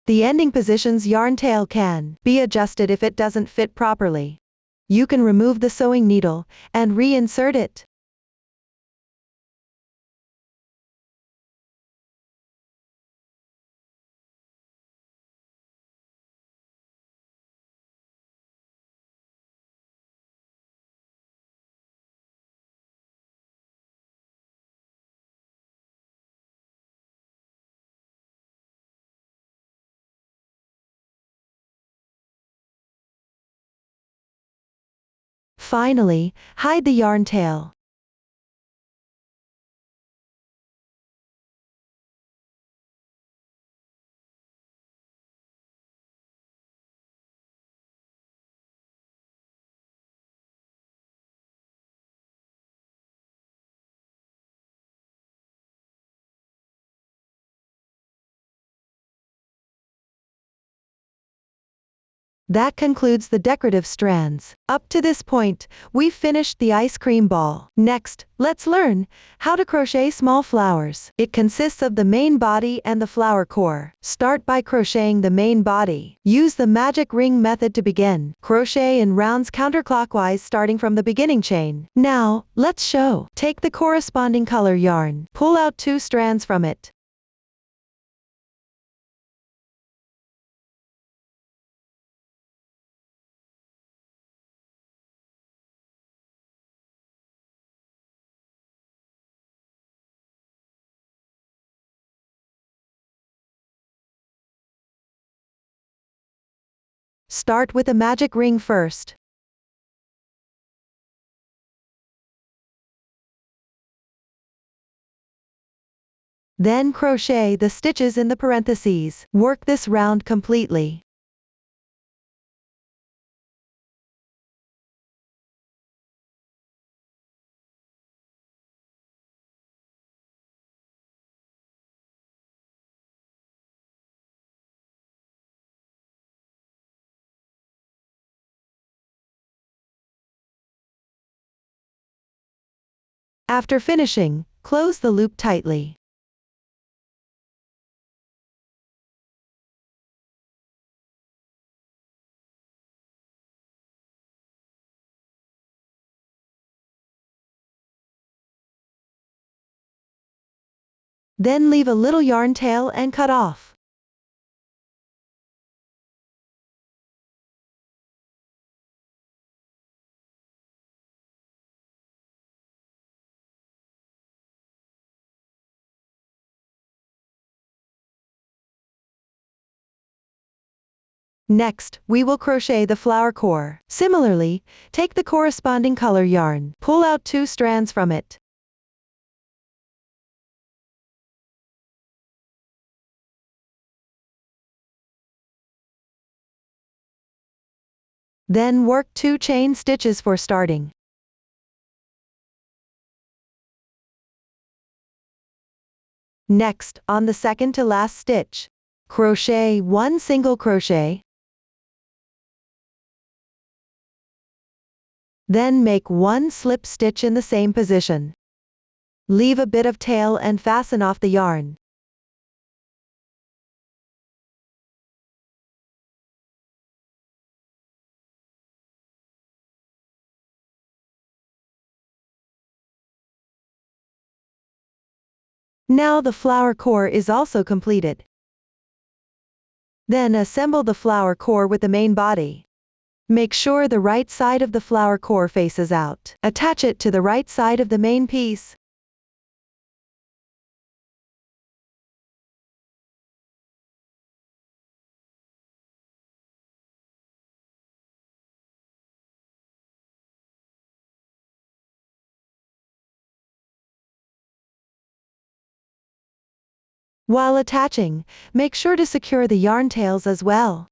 [SPEAKER 1] The ending position's yarn tail can be adjusted if it doesn't fit properly. You can remove the sewing needle and reinsert it. Finally, hide the yarn tail. That concludes the decorative strands. Up to this point, we've finished the ice cream ball. Next, let's learn how to crochet small flowers. It consists of the main body and the flower core. Start by crocheting the main body. Use the magic ring method to begin. Crochet in rounds counterclockwise starting from the beginning chain. Now, let's show. Take the corresponding color yarn. Pull out 2 strands from it. Start with a magic ring first. Then crochet the stitches in the parentheses. Work this round completely. After finishing, close the loop tightly. Then leave a little yarn tail and cut off. Next, we will crochet the flower core. Similarly, take the corresponding color yarn. Pull out 2 strands from it. Then work 2 chain stitches for starting. Next, on the second to last stitch, crochet 1 single crochet, then make 1 slip stitch in the same position. Leave a bit of tail and fasten off the yarn. Now the flower core is also completed. Then assemble the flower core with the main body. Make sure the right side of the flower core faces out. Attach it to the right side of the main piece. While attaching, make sure to secure the yarn tails as well.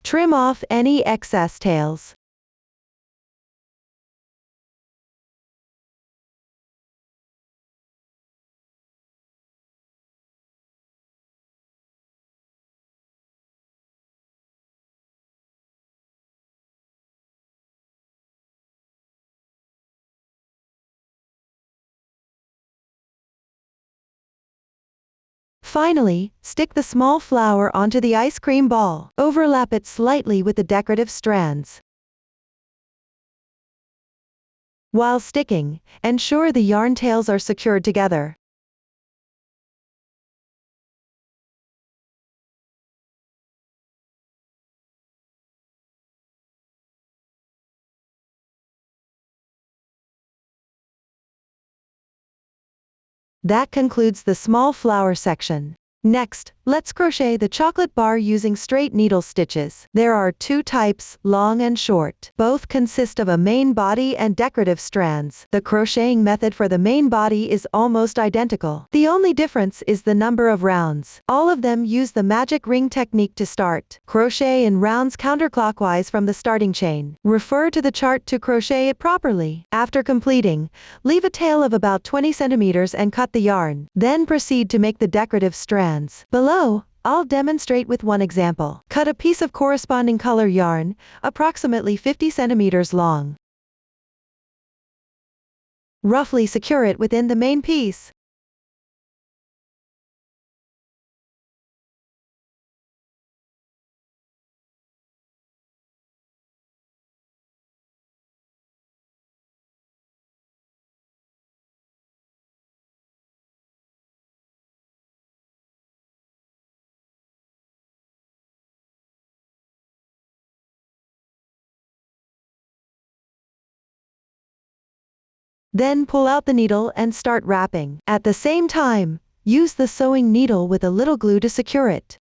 [SPEAKER 1] Trim off any excess tails. Finally, stick the small flower onto the ice cream ball. Overlap it slightly with the decorative strands. While sticking, ensure the yarn tails are secured together. That concludes the small flower section. Next, let's crochet the chocolate bar using straight needle stitches. There are 2 types, long and short. Both consist of a main body and decorative strands. The crocheting method for the main body is almost identical. The only difference is the number of rounds. All of them use the magic ring technique to start. Crochet in rounds counterclockwise from the starting chain. Refer to the chart to crochet it properly. After completing, leave a tail of about 20 centimeters and cut the yarn. Then proceed to make the decorative strands. Below, I'll demonstrate with one example. Cut a piece of corresponding color yarn, approximately 50 centimeters long. Roughly secure it within the main piece. Then pull out the needle and start wrapping. At the same time, use the sewing needle with a little glue to secure it.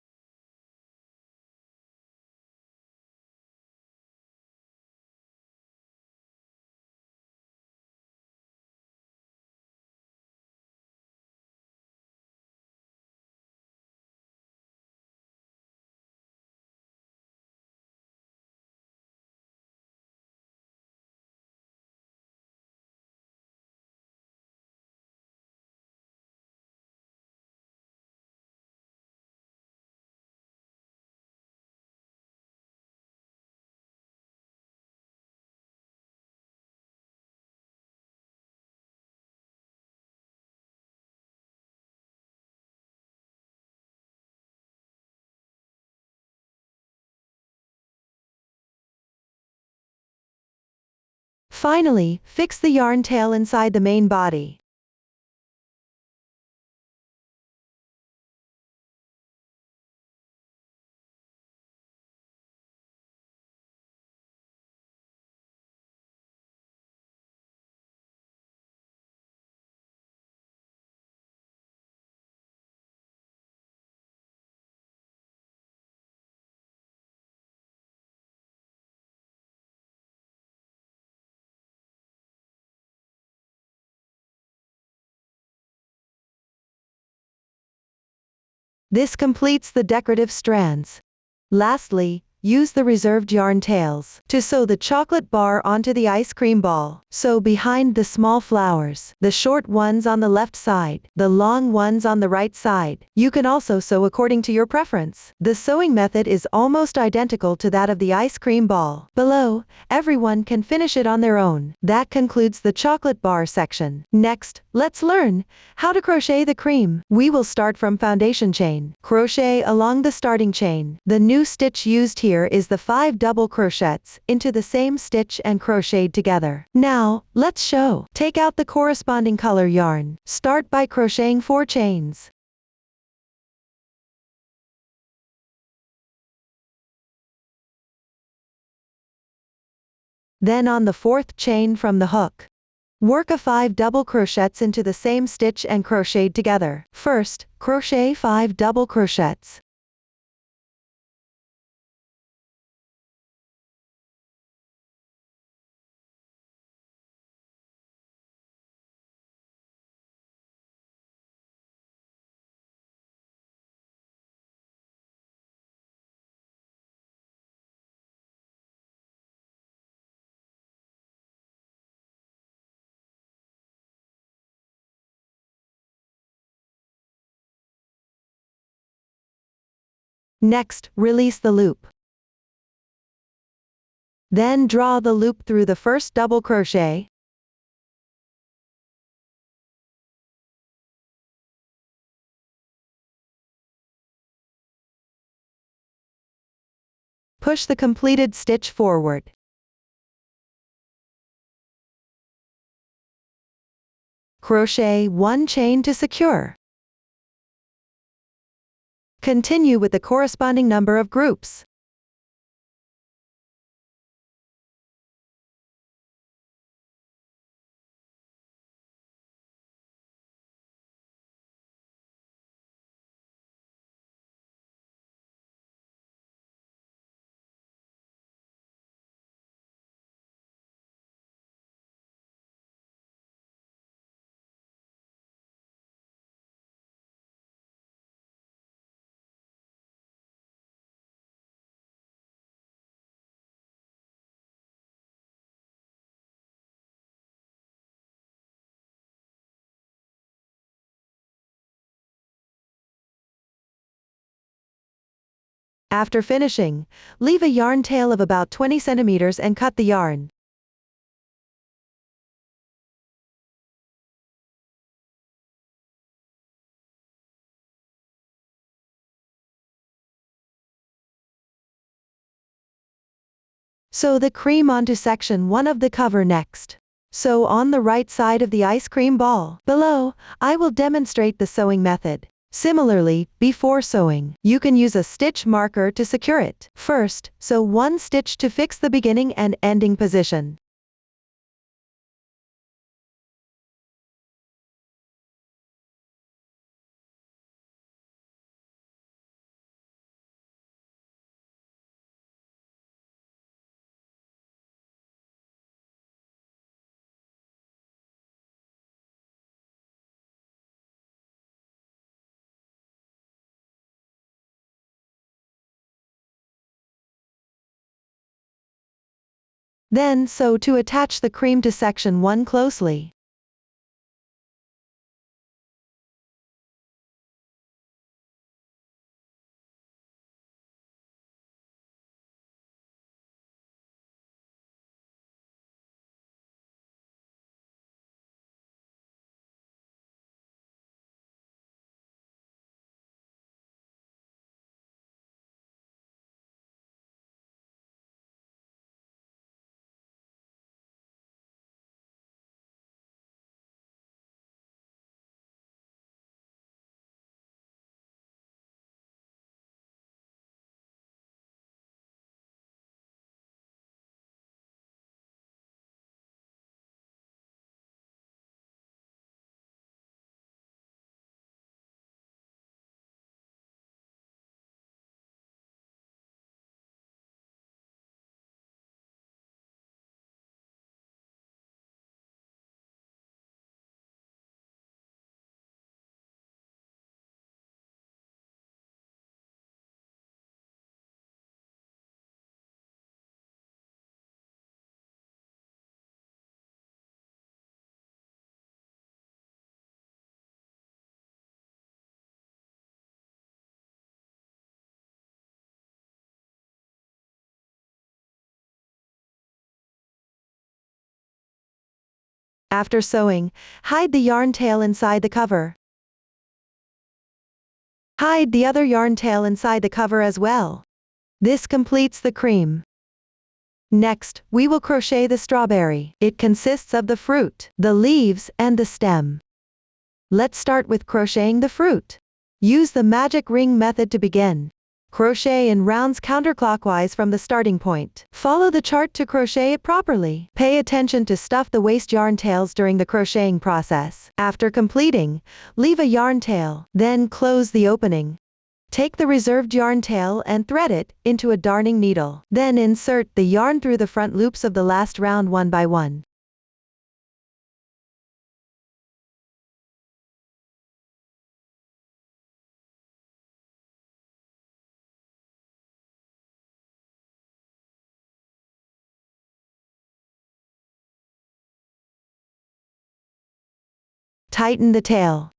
[SPEAKER 1] Finally, fix the yarn tail inside the main body. This completes the decorative strands. Lastly, use the reserved yarn tails to sew the chocolate bar onto the ice cream ball. Sew behind the small flowers, the short ones on the left side, the long ones on the right side. You can also sew according to your preference. The sewing method is almost identical to that of the ice cream ball. Below, everyone can finish it on their own. That concludes the chocolate bar section. Next, let's learn how to crochet the cream. We will start from foundation chain. Crochet along the starting chain. The new stitch used here is the 5 double crochets into the same stitch and crocheted together. Now, let's show. Take out the corresponding color yarn. Start by crocheting 4 chains. Then on the 4th chain from the hook, work a 5 double crochets into the same stitch and crocheted together. First, crochet 5 double crochets. Next, release the loop. Then draw the loop through the first double crochet. Push the completed stitch forward. Crochet 1 chain to secure. Continue with the corresponding number of groups. After finishing, leave a yarn tail of about 20 centimeters and cut the yarn. Sew the cream onto section 1 of the cover next. Sew on the right side of the ice cream ball. Below, I will demonstrate the sewing method. Similarly, before sewing, you can use a stitch marker to secure it. First, sew 1 stitch to fix the beginning and ending position. Then sew to attach the cream to section 1 closely. After sewing, hide the yarn tail inside the cover. Hide the other yarn tail inside the cover as well. This completes the cream. Next, we will crochet the strawberry. It consists of the fruit, the leaves, and the stem. Let's start with crocheting the fruit. Use the magic ring method to begin. Crochet in rounds counterclockwise from the starting point. Follow the chart to crochet it properly. Pay attention to stuff the waste yarn tails during the crocheting process. After completing, leave a yarn tail, then close the opening. Take the reserved yarn tail and thread it into a darning needle. Then insert the yarn through the front loops of the last round one by one. Tighten the tail.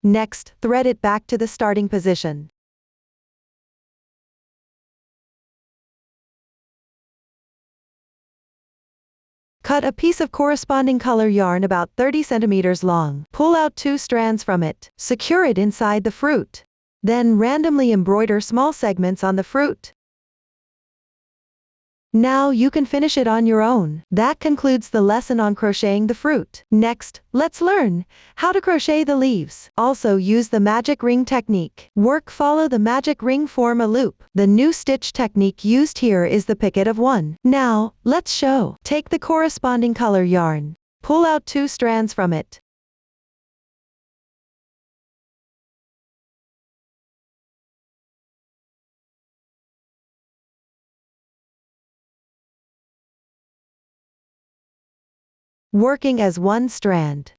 [SPEAKER 1] Next, thread it back to the starting position. Cut a piece of corresponding color yarn about 30 centimeters long. Pull out 2 strands from it. Secure it inside the fruit. Then randomly embroider small segments on the fruit. Now you can finish it on your own. That concludes the lesson on crocheting the fruit. Next, let's learn how to crochet the leaves. Also use the magic ring technique. Follow the magic ring, form a loop. The new stitch technique used here is the picket of 1. Now, let's show. Take the corresponding color yarn. Pull out 2 strands from it. Working as one strand.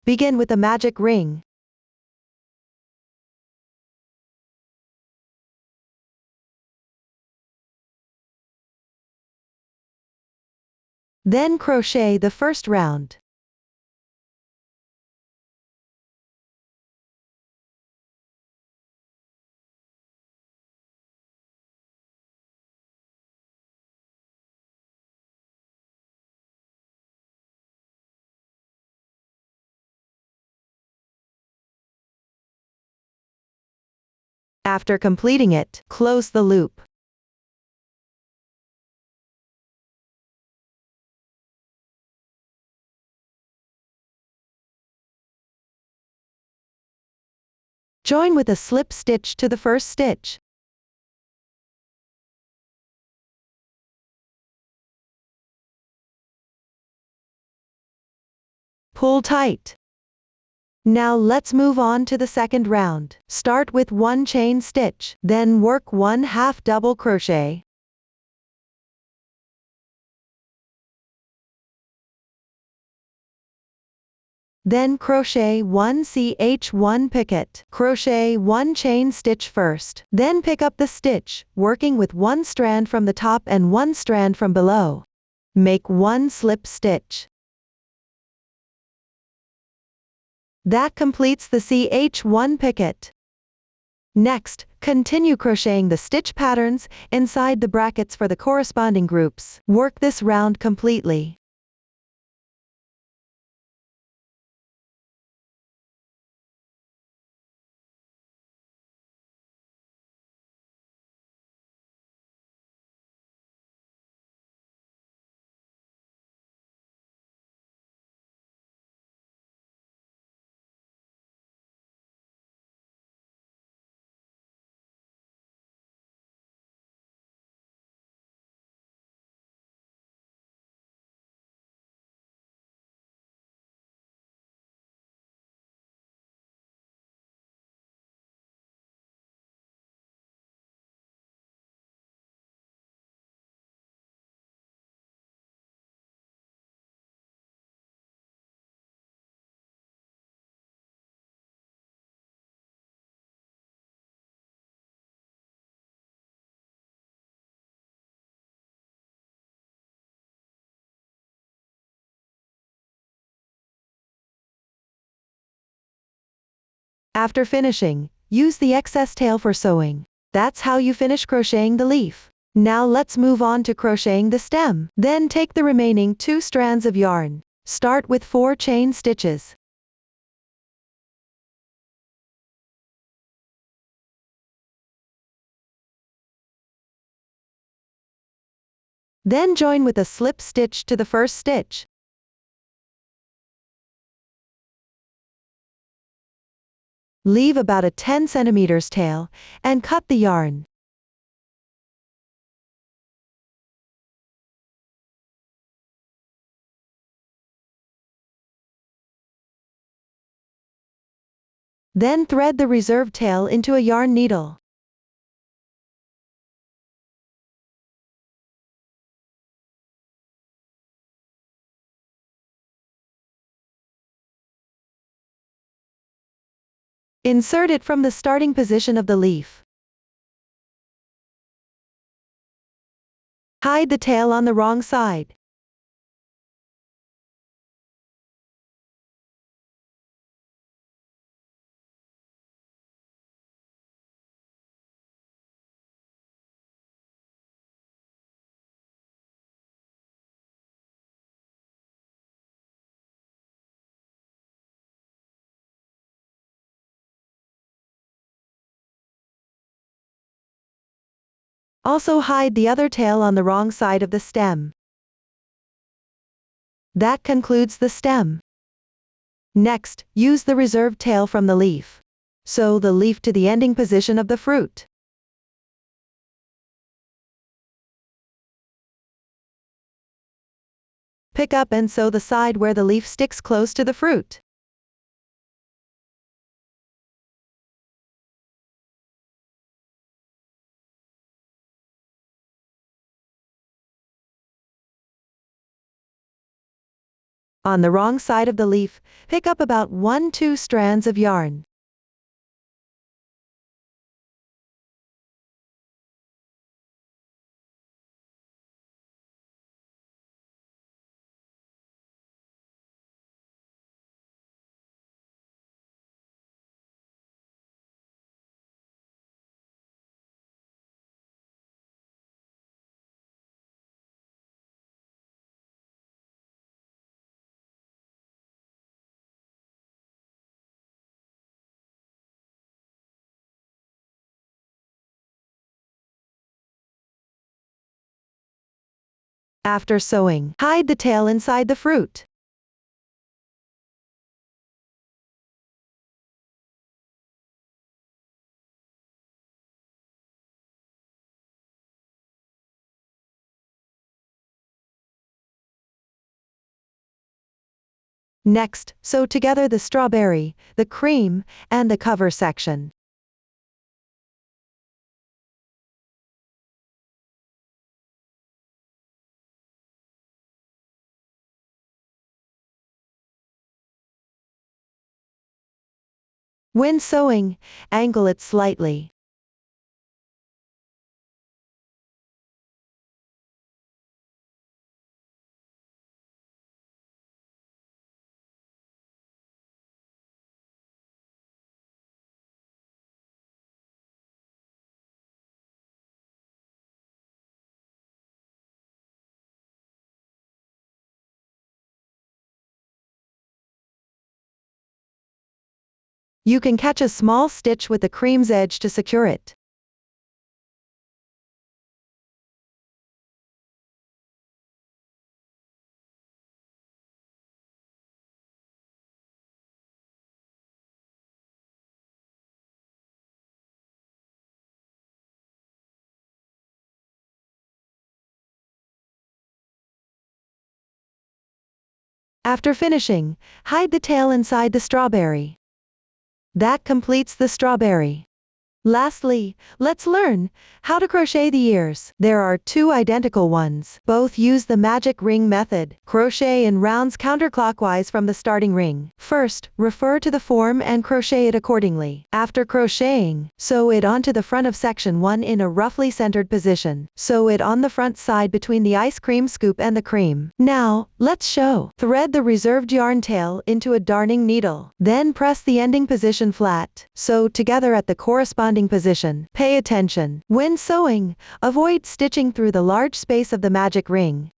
[SPEAKER 1] Begin with the magic ring. Then crochet the first round. After completing it, close the loop. Join with a slip stitch to the first stitch. Pull tight. Now let's move on to the second round. Start with 1 chain stitch, then work 1 half double crochet. Then crochet 1 ch1 picket. Crochet 1 chain stitch first. Then pick up the stitch, working with 1 strand from the top and 1 strand from below. Make 1 slip stitch. That completes the ch1 picket. Next, continue crocheting the stitch patterns inside the brackets for the corresponding groups. Work this round completely. After finishing, use the excess tail for sewing. That's how you finish crocheting the leaf. Now let's move on to crocheting the stem. Then take the remaining 2 strands of yarn. Start with 4 chain stitches. Then join with a slip stitch to the first stitch. Leave about a 10 cm tail, and cut the yarn. Then thread the reserved tail into a yarn needle. Insert it from the starting position of the leaf. Hide the tail on the wrong side. Also hide the other tail on the wrong side of the stem. That concludes the stem. Next, use the reserved tail from the leaf. Sew the leaf to the ending position of the fruit. Pick up and sew the side where the leaf sticks close to the fruit. On the wrong side of the leaf, pick up about 1-2 strands of yarn. After sewing, hide the tail inside the fruit. Next, sew together the strawberry, the cream, and the cover section. When sewing, angle it slightly. You can catch a small stitch with the cream's edge to secure it. After finishing, hide the tail inside the strawberry. That completes the strawberry. Lastly, let's learn how to crochet the ears. There are two identical ones. Both use the magic ring method. Crochet in rounds counterclockwise from the starting ring. First, refer to the form and crochet it accordingly. After crocheting, sew it onto the front of section 1 in a roughly centered position. Sew it on the front side between the ice cream scoop and the cream. Now, let's show. Thread the reserved yarn tail into a darning needle. Then press the ending position flat. Sew together at the corresponding position. Pay attention. When sewing, avoid stitching through the large space of the magic ring.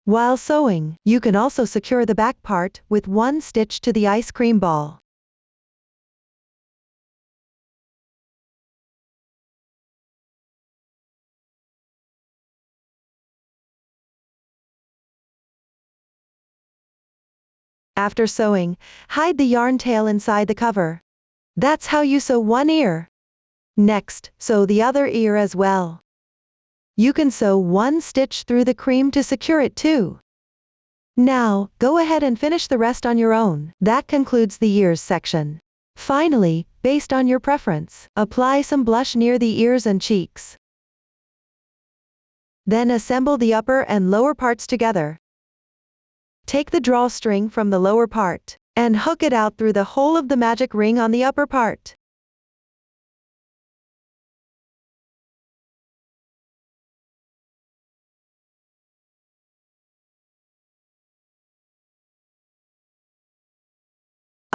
[SPEAKER 1] While sewing, you can also secure the back part with one stitch to the ice cream ball. After sewing, hide the yarn tail inside the cover. That's how you sew one ear. Next, sew the other ear as well. You can sew one stitch through the cream to secure it too. Now, go ahead and finish the rest on your own. That concludes the ears section. Finally, based on your preference, apply some blush near the ears and cheeks. Then assemble the upper and lower parts together. Take the drawstring from the lower part and hook it out through the hole of the magic ring on the upper part.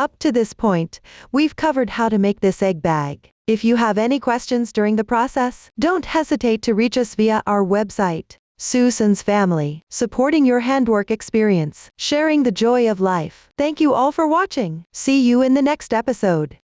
[SPEAKER 1] Up to this point, we've covered how to make this egg bag. If you have any questions during the process, don't hesitate to reach us via our website. Susan's Family, supporting your handwork experience, sharing the joy of life. Thank you all for watching. See you in the next episode.